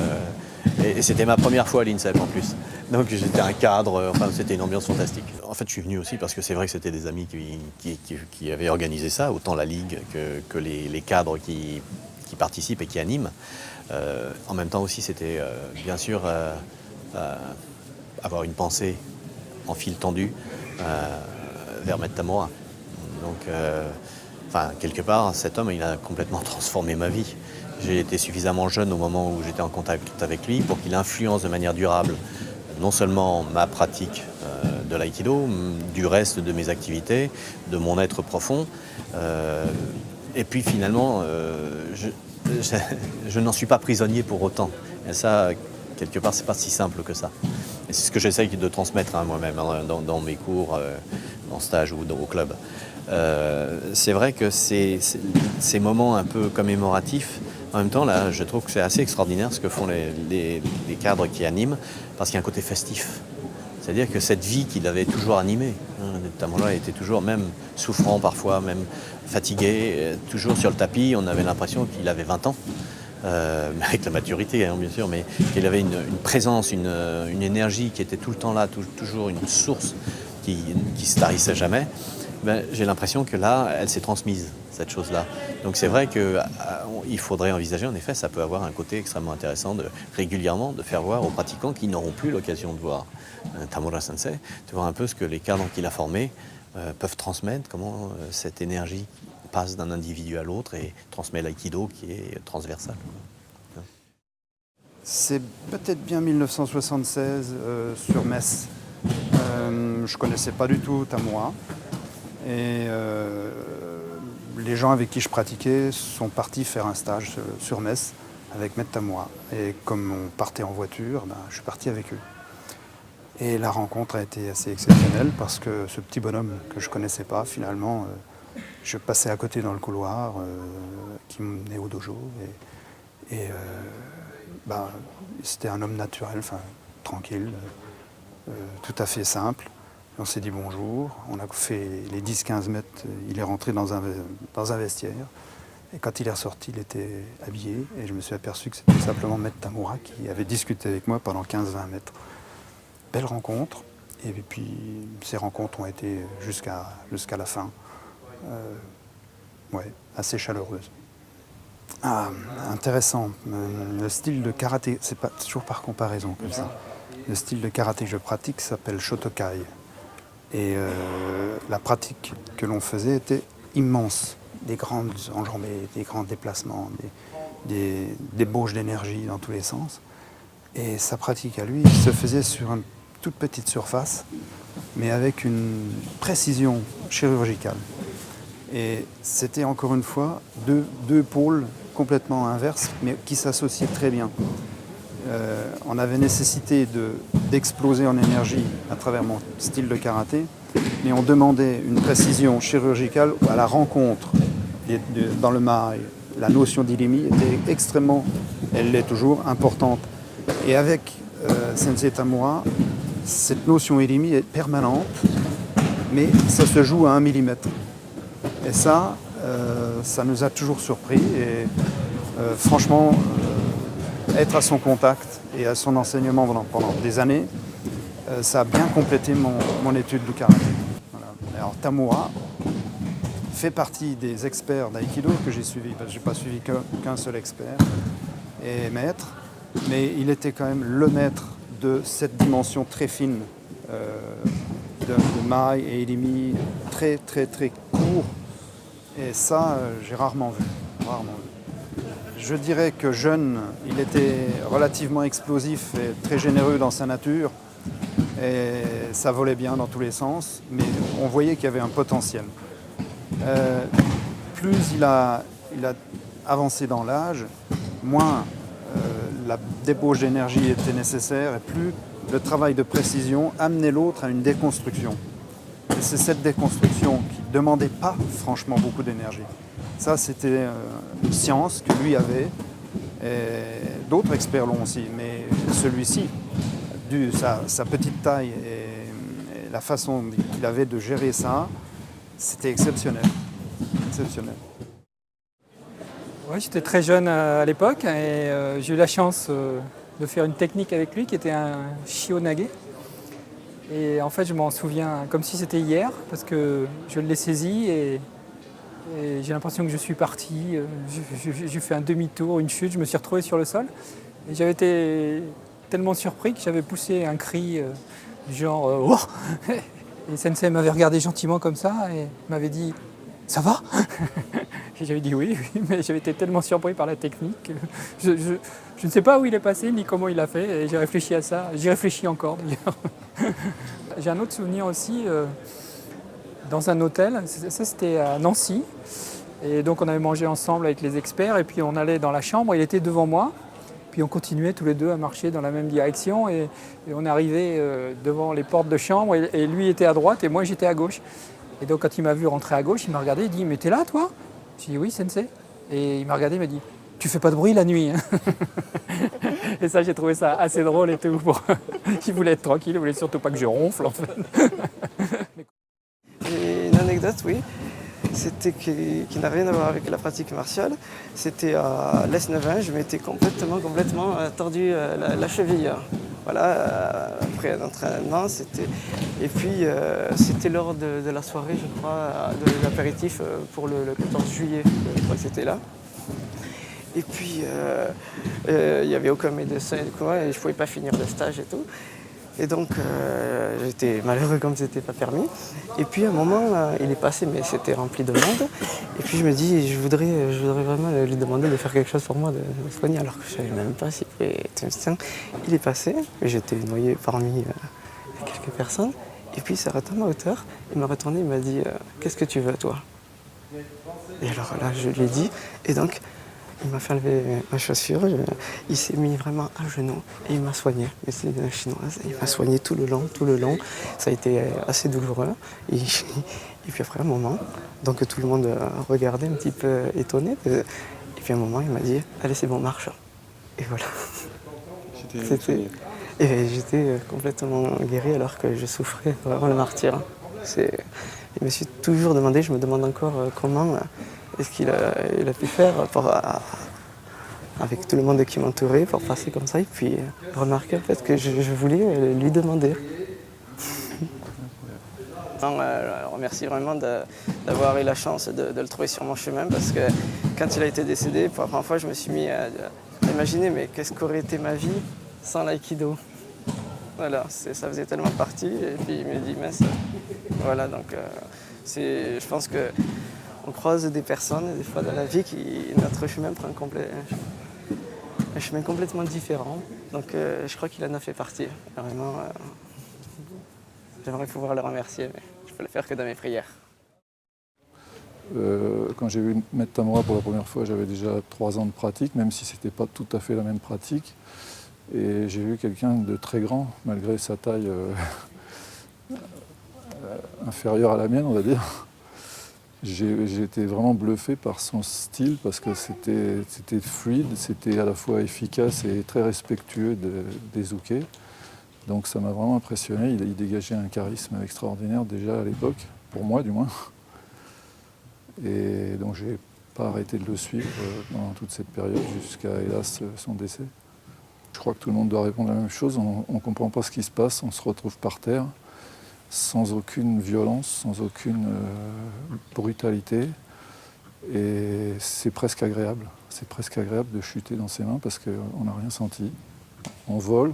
Et c'était ma première fois à l'INSEP en plus. Donc j'étais un cadre, enfin c'était une ambiance fantastique. En fait je suis venu aussi parce que c'est vrai que c'était des amis qui avaient organisé ça, autant la Ligue que les cadres qui participent et qui animent. En même temps aussi c'était bien sûr avoir une pensée en fil tendu vers Maître Tamura. Donc quelque part cet homme il a complètement transformé ma vie. J'ai été suffisamment jeune au moment où j'étais en contact avec lui pour qu'il influence de manière durable non seulement ma pratique de l'aïkido, du reste de mes activités, de mon être profond. Et puis finalement, je n'en suis pas prisonnier pour autant. Et ça, quelque part, c'est pas si simple que ça. Et c'est ce que j'essaye de transmettre moi-même dans mes cours, en stage ou au club. C'est vrai que ces moments un peu commémoratifs, en même temps, là, je trouve que c'est assez extraordinaire ce que font les cadres qui animent, parce qu'il y a un côté festif. C'est-à-dire que cette vie qu'il avait toujours animée, Tamura était toujours, même souffrant parfois, même fatigué, toujours sur le tapis, on avait l'impression qu'il avait 20 ans, avec la maturité, hein, bien sûr, mais qu'il avait une présence, une énergie qui était tout le temps là, toujours une source qui se tarissait jamais. ben, j'ai l'impression que là, elle s'est transmise, cette chose-là. Donc c'est vrai qu'il faudrait envisager, en effet, ça peut avoir un côté extrêmement intéressant régulièrement de faire voir aux pratiquants qui n'auront plus l'occasion de voir Tamura Sensei, de voir un peu ce que les cadres qu'il a formés peuvent transmettre, comment cette énergie passe d'un individu à l'autre et transmet l'aïkido qui est transversal. C'est peut-être bien 1976 sur Metz. Je ne connaissais pas du tout Tamura. Et les gens avec qui je pratiquais sont partis faire un stage sur Metz avec Maître Tamura. Et comme on partait en voiture, ben, je suis parti avec eux. Et la rencontre a été assez exceptionnelle parce que ce petit bonhomme que je ne connaissais pas, finalement, je passais à côté dans le couloir qui me menait au dojo. Ben, c'était un homme naturel, tranquille, tout à fait simple. On s'est dit bonjour, on a fait les 10-15 mètres, il est rentré dans un vestiaire. Et quand il est ressorti, il était habillé et je me suis aperçu que c'était simplement Maître Tamura qui avait discuté avec moi pendant 15-20 mètres. Belle rencontre, et puis ces rencontres ont été jusqu'à la fin, assez chaleureuses. Ah, intéressant, le style de karaté, c'est pas toujours par comparaison comme ça. Le style de karaté que je pratique s'appelle Shotokai. Et la pratique que l'on faisait était immense. Des grandes enjambées, des grands déplacements, des débauches d'énergie dans tous les sens. Et sa pratique à lui se faisait sur une toute petite surface, mais avec une précision chirurgicale. Et c'était encore une fois deux pôles complètement inverses, mais qui s'associaient très bien. On avait nécessité d'exploser en énergie à travers mon style de karaté, mais on demandait une précision chirurgicale à la rencontre dans le maï. La notion d'irimi était extrêmement, elle l'est toujours, importante. Et avec Sensei Tamura, cette notion irimi est permanente, mais ça se joue à 1 millimètre. Et ça nous a toujours surpris. Et franchement, être à son contact et à son enseignement pendant des années, ça a bien complété mon étude du karaté. Voilà. Alors Tamura fait partie des experts d'aïkido que j'ai suivis, parce que je n'ai pas suivi qu'un seul expert et maître, mais il était quand même le maître de cette dimension très fine de maï et irimi, très très très court. Et ça, j'ai rarement vu. Je dirais que jeune, il était relativement explosif et très généreux dans sa nature. Et ça volait bien dans tous les sens, mais on voyait qu'il y avait un potentiel. Plus il a avancé dans l'âge, moins la débauche d'énergie était nécessaire et plus le travail de précision amenait l'autre à une déconstruction. Et c'est cette déconstruction qui ne demandait pas franchement beaucoup d'énergie. Ça, c'était une science que lui avait, et d'autres experts l'ont aussi, mais celui-ci, dû sa petite taille et la façon qu'il avait de gérer ça, c'était exceptionnel. Ouais, j'étais très jeune à l'époque et j'ai eu la chance de faire une technique avec lui qui était un shio-nage. Et en fait, je m'en souviens comme si c'était hier parce que je l'ai saisi et j'ai l'impression que je suis parti. J'ai fait un demi-tour, une chute, je me suis retrouvé sur le sol. Et j'avais été tellement surpris que j'avais poussé un cri du genre oh. Et Sensei m'avait regardé gentiment comme ça et m'avait dit « Ça va ?» Et j'avais dit oui, mais j'avais été tellement surpris par la technique. Je ne sais pas où il est passé ni comment il a fait et j'ai réfléchi à ça. J'y réfléchis encore d'ailleurs. J'ai un autre souvenir aussi dans un hôtel. Ça, c'était à Nancy. Et donc on avait mangé ensemble avec les experts et puis on allait dans la chambre. Il était devant moi. Puis on continuait tous les deux à marcher dans la même direction et on arrivait devant les portes de chambre et lui était à droite et moi j'étais à gauche. Et donc quand il m'a vu rentrer à gauche, il m'a regardé, il dit « Mais t'es là toi ?» J'ai dit « Oui, Sensei ». Et il m'a regardé, il m'a dit « Tu fais pas de bruit la nuit hein ?» Et ça, j'ai trouvé ça assez drôle et tout. Il voulait être tranquille, il voulait surtout pas que je ronfle en fait. Et une anecdote, oui. C'était qui n'a rien à voir avec la pratique martiale. C'était à l'Es-Nevin, je m'étais complètement tordu la cheville. voilà, après un entraînement, et puis c'était lors de la soirée, je crois, de l'apéritif pour le 14 juillet, je crois que c'était là. Et puis il n'y avait aucun médecin et quoi, et je ne pouvais pas finir le stage et tout. Et donc j'étais malheureux comme c'était pas permis. Et puis à un moment, il est passé, mais c'était rempli de monde. Et puis je me dis, je voudrais vraiment lui demander de faire quelque chose pour moi, de me soigner, alors que je ne savais même pas s'il pouvait être médecin. Il est passé, et j'étais noyé parmi quelques personnes. Et puis il s'est arrêté à ma hauteur, il m'a retourné, il m'a dit qu'est-ce que tu veux toi? Et alors là je lui ai dit, et donc il m'a fait enlever ma chaussure, il s'est mis vraiment à genoux et il m'a soigné. Mais c'est une chinoise, il m'a soigné tout le long. Ça a été assez douloureux. Et puis après un moment, donc tout le monde regardait un petit peu étonné. Et puis à un moment, il m'a dit allez c'est bon, marche. Et voilà. Et j'étais complètement guéri alors que je souffrais vraiment le martyre. Je me suis toujours demandé, je me demande encore comment est-ce qu'il a pu faire avec tout le monde qui m'entourait pour passer comme ça et puis remarquer en fait que je voulais lui demander. Je remercie vraiment d'avoir eu la chance de le trouver sur mon chemin parce que quand il a été décédé, pour la première fois je me suis mis à imaginer mais qu'est-ce qu'aurait été ma vie sans l'aïkido. Voilà, ça faisait tellement partie et puis il me dit mince. Voilà, donc je pense que on croise des personnes, des fois dans la vie, notre chemin prend un chemin complètement différent. Donc je crois qu'il en a fait partie. Vraiment, j'aimerais pouvoir le remercier, mais je peux le faire que dans mes prières. Quand j'ai vu Maître Tamura pour la première fois, j'avais déjà 3 ans de pratique, même si ce n'était pas tout à fait la même pratique. Et j'ai vu quelqu'un de très grand, malgré sa taille inférieure à la mienne, on va dire. J'ai été vraiment bluffé par son style parce que c'était fluide, c'était à la fois efficace et très respectueux des Uke. Donc ça m'a vraiment impressionné, il dégageait un charisme extraordinaire déjà à l'époque, pour moi du moins. Et donc j'ai pas arrêté de le suivre pendant toute cette période jusqu'à, hélas, son décès. Je crois que tout le monde doit répondre à la même chose, on ne comprend pas ce qui se passe, on se retrouve par terre, sans aucune violence, sans aucune brutalité. Et c'est presque agréable de chuter dans ses mains parce qu'on n'a rien senti. On vole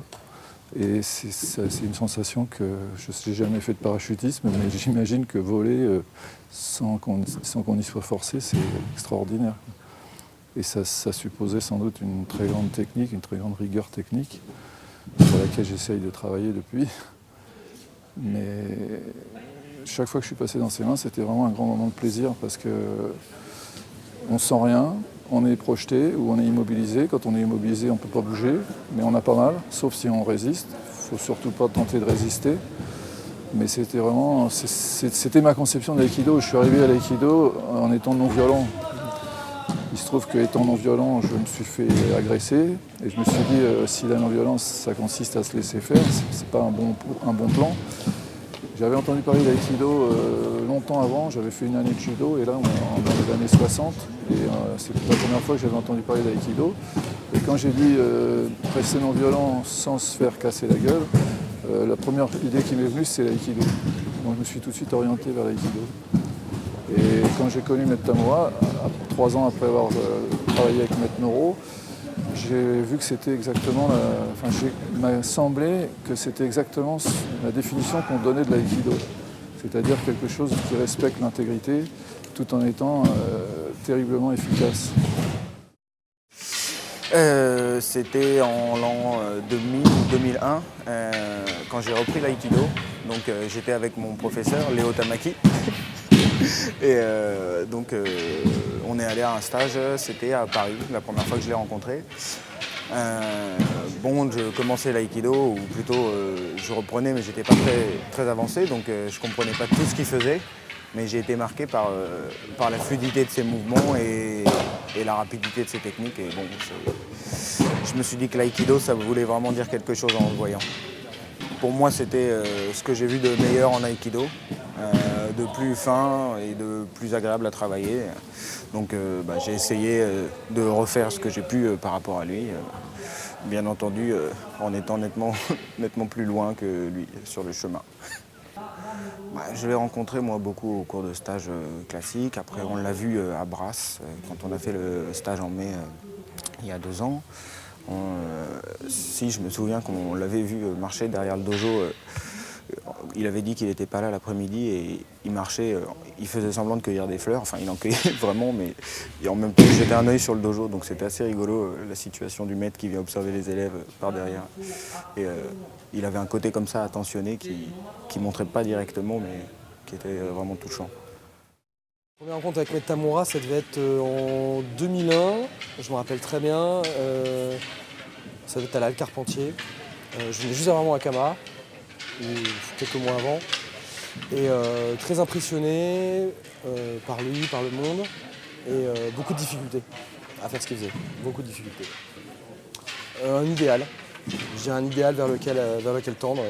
et c'est une sensation que je n'ai jamais fait de parachutisme, mais j'imagine que voler sans qu'on y soit forcé, c'est extraordinaire. Et ça supposait sans doute une très grande technique, une très grande rigueur technique, sur laquelle j'essaye de travailler depuis. Mais chaque fois que je suis passé dans ses mains, c'était vraiment un grand moment de plaisir parce qu'on ne sent rien, on est projeté ou on est immobilisé. Quand on est immobilisé, on ne peut pas bouger, mais on a pas mal, sauf si on résiste. Il ne faut surtout pas tenter de résister. Mais c'était vraiment, c'était ma conception de l'aïkido. Je suis arrivé à l'aïkido en étant non violent. Il se trouve qu'étant non violent, je me suis fait agresser et je me suis dit si la non-violence, ça consiste à se laisser faire, c'est pas un bon plan. J'avais entendu parler d'aïkido longtemps avant, j'avais fait une année de judo et là on est dans les années 60 et c'est la première fois que j'avais entendu parler d'aïkido. Et quand j'ai dit rester non violent sans se faire casser la gueule, la première idée qui m'est venue c'est l'aïkido. Donc je me suis tout de suite orienté vers l'aïkido. Et quand j'ai connu Maître Tamura, 3 ans après avoir travaillé avec Maître Noro, j'ai vu que c'était exactement, il m'a semblé que c'était exactement la définition qu'on donnait de l'aïkido. C'est-à-dire quelque chose qui respecte l'intégrité tout en étant terriblement efficace. C'était en l'an 2000 ou 2001 quand j'ai repris l'aïkido. Donc j'étais avec mon professeur Léo Tamaki. Et donc on est allé à un stage, c'était à Paris, la première fois que je l'ai rencontré. Je commençais l'aïkido, ou plutôt je reprenais mais j'étais pas très avancé, donc je comprenais pas tout ce qu'il faisait. Mais j'ai été marqué par la fluidité de ses mouvements et la rapidité de ses techniques. Et bon, je me suis dit que l'aïkido, ça voulait vraiment dire quelque chose en le voyant. Pour moi, c'était ce que j'ai vu de meilleur en aïkido, de plus fin et de plus agréable à travailler. Donc j'ai essayé de refaire ce que j'ai pu par rapport à lui. bien entendu en étant nettement, nettement plus loin que lui sur le chemin. Je l'ai rencontré moi beaucoup au cours de stages classiques. Après on l'a vu à Brasse quand on a fait le stage en mai il y a 2 ans. Si je me souviens qu'on l'avait vu marcher derrière le dojo, il avait dit qu'il n'était pas là l'après-midi et il marchait, il faisait semblant de cueillir des fleurs, enfin il en cueillait vraiment, mais et en même temps il jetait un œil sur le dojo, donc c'était assez rigolo la situation du maître qui vient observer les élèves par derrière. Et il avait un côté comme ça attentionné qui ne montrait pas directement, mais qui était vraiment touchant. La première rencontre avec Maître Tamura, ça devait être en 2001, je me rappelle très bien. Ça devait être à la Halle Carpentier. Je venais juste d'avoir mon Akama, ou quelques mois avant. Et très impressionné par lui, par le monde, et beaucoup de difficultés à faire ce qu'il faisait. Beaucoup de difficultés. Un idéal. Je dirais un idéal vers lequel tendre.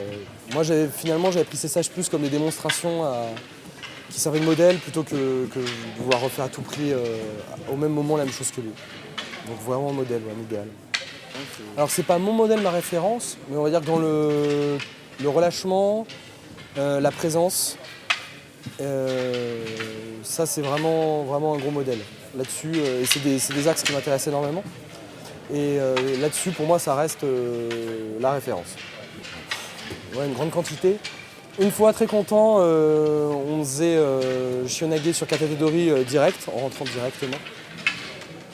Moi, j'avais pris ces stages plus comme des démonstrations qui servaient de modèle plutôt que de vouloir refaire à tout prix au même moment la même chose que lui. Donc vraiment un modèle, un idéal. Alors c'est pas mon modèle, ma référence, mais on va dire que dans le relâchement, la présence, ça c'est vraiment un gros modèle là-dessus. Et c'est des axes qui m'intéressent énormément. Et là-dessus, pour moi, ça reste la référence. Ouais, une grande quantité. Une fois, très content, on faisait Shionage sur Katatedori direct, en rentrant directement.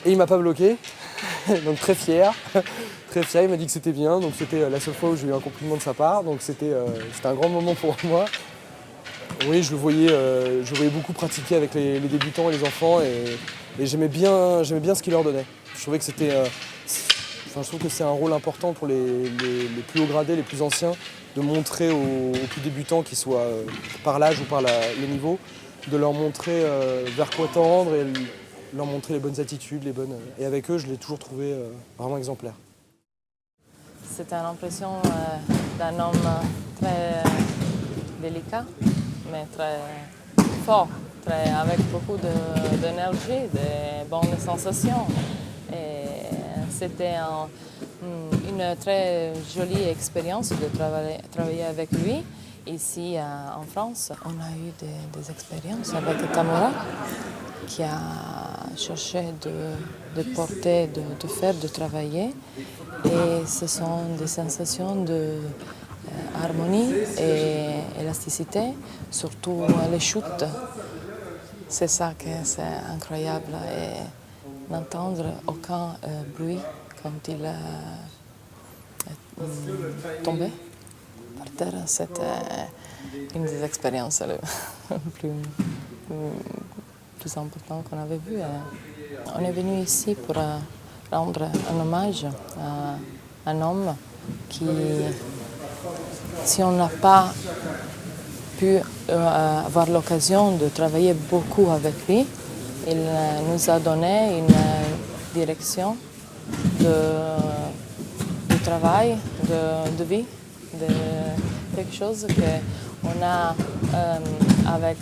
Et il m'a pas bloqué, donc très fier. Très fier, il m'a dit que c'était bien, donc c'était la seule fois où j'ai eu un compliment de sa part, donc c'était un grand moment pour moi. Oui, je le voyais beaucoup pratiquer avec les débutants et les enfants, et j'aimais bien ce qu'il leur donnait. Je trouvais que je trouve que c'est un rôle important pour les plus hauts gradés, les plus anciens, de montrer aux plus débutants, qu'ils soient par l'âge ou par le niveau, de leur montrer vers quoi tendre et leur montrer les bonnes attitudes, Et avec eux, je l'ai toujours trouvé vraiment exemplaire. C'était une impression d'un homme très délicat, mais très fort, avec beaucoup d'énergie, de bonnes sensations. Et c'était une très jolie expérience de travailler avec lui. Ici en France, on a eu des expériences avec Tamura qui a cherché de porter, de faire, de travailler. Et ce sont des sensations d'harmonie et élasticité, surtout les chutes. C'est ça que c'est incroyable. Et n'entendre aucun bruit quand il est tombé par terre, c'était une des expériences les plus importantes qu'on avait vues. On est venu ici pour rendre un hommage à un homme qui, si on n'a pas pu avoir l'occasion de travailler beaucoup avec lui, il nous a donné une direction de travail, de vie, de quelque chose qu'on a avec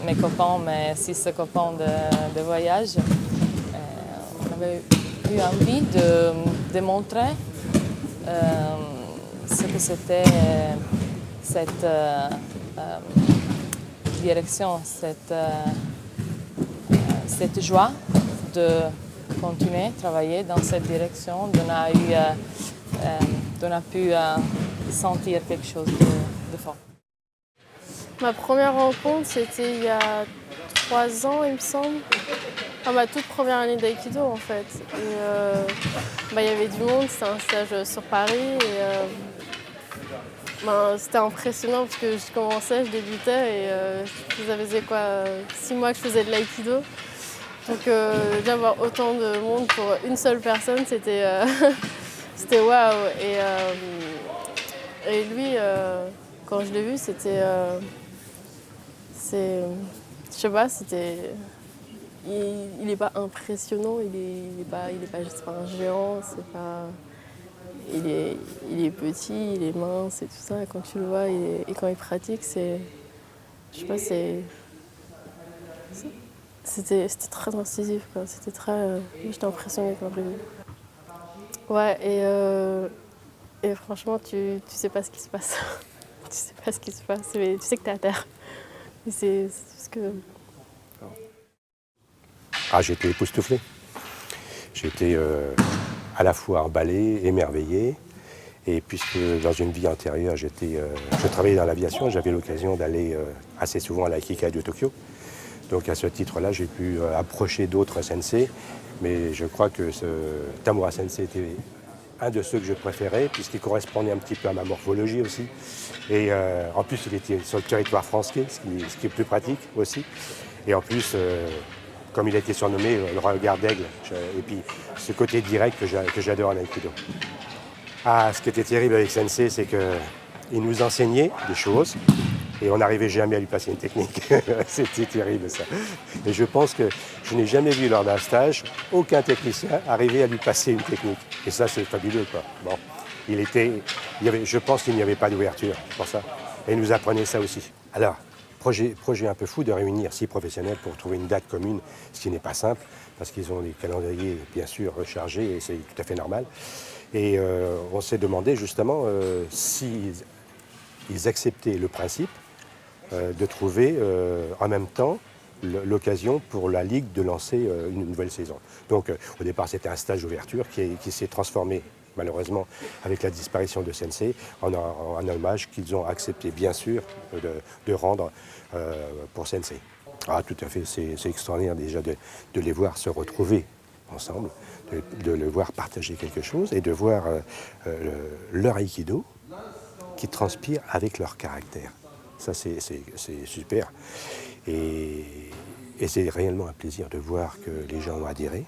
mes copains, mes 6 copains de voyage. On avait eu envie de montrer ce que c'était cette direction, cette joie de continuer à travailler dans cette direction, on a pu sentir quelque chose de fort. Ma première rencontre, c'était il y a 3 ans, il me semble. Ma toute première année d'aïkido, en fait. Et, il y avait du monde, c'était un stage sur Paris. Et, c'était impressionnant parce que je commençais, je débutais et ça faisait 6 mois que je faisais de l'aïkido. Donc déjà voir autant de monde pour une seule personne, c'était c'était waouh. Et lui, quand je l'ai vu, c'était... je sais pas, c'était... Il n'est pas impressionnant, il est pas juste un géant, c'est pas... Il est petit, il est mince et tout ça, et quand tu le vois et quand il pratique, c'est... Je sais pas, c'était très incisif, quoi. C'était très... J'étais impressionnée quand je l'ai vu. Ouais, et franchement, tu sais pas ce qui se passe. Tu sais pas ce qui se passe, mais tu sais que t'es à terre. Et c'est tout ce que... Ah, j'étais époustouflé. J'étais à la fois emballé, émerveillé. Et puisque dans une vie antérieure, je travaillais dans l'aviation, j'avais l'occasion d'aller assez souvent à l'Aikikai de Tokyo. Donc à ce titre-là, j'ai pu approcher d'autres sensei. Mais je crois que ce Tamura Sensei était un de ceux que je préférais, puisqu'il correspondait un petit peu à ma morphologie aussi. Et en plus, il était sur le territoire français, ce qui est plus pratique aussi. Et en plus, comme il a été surnommé, le regard d'aigle, et puis ce côté direct que j'adore en Aïkido. Ah, ce qui était terrible avec Sensei, c'est qu'il nous enseignait des choses, et on n'arrivait jamais à lui passer une technique. C'était terrible, ça. Et je pense que je n'ai jamais vu lors d'un stage aucun technicien arriver à lui passer une technique. Et ça, c'est fabuleux, quoi. Bon, je pense qu'il n'y avait pas d'ouverture pour ça. Et il nous apprenait ça aussi. Alors, projet un peu fou de réunir 6 professionnels pour trouver une date commune, ce qui n'est pas simple, parce qu'ils ont des calendriers, bien sûr, rechargés, et c'est tout à fait normal. Et on s'est demandé, justement, s'ils acceptaient le principe de trouver en même temps l'occasion pour la Ligue de lancer une nouvelle saison. Donc au départ c'était un stage d'ouverture qui s'est transformé malheureusement avec la disparition de Sensei en un hommage qu'ils ont accepté bien sûr de rendre pour Sensei. Ah tout à fait, c'est extraordinaire déjà de les voir se retrouver ensemble, de les voir partager quelque chose et de voir leur Aikido qui transpire avec leur caractère. Ça, c'est super. Et c'est réellement un plaisir de voir que les gens ont adhéré,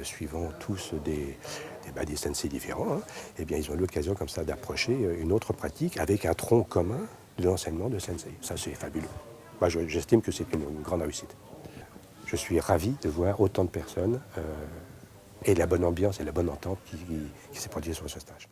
suivant tous des sensei différents. Hein. Eh bien, ils ont l'occasion comme ça d'approcher une autre pratique avec un tronc commun de l'enseignement de sensei. Ça, c'est fabuleux. Moi, j'estime que c'est une grande réussite. Je suis ravi de voir autant de personnes et la bonne ambiance et la bonne entente qui s'est produite sur ce stage.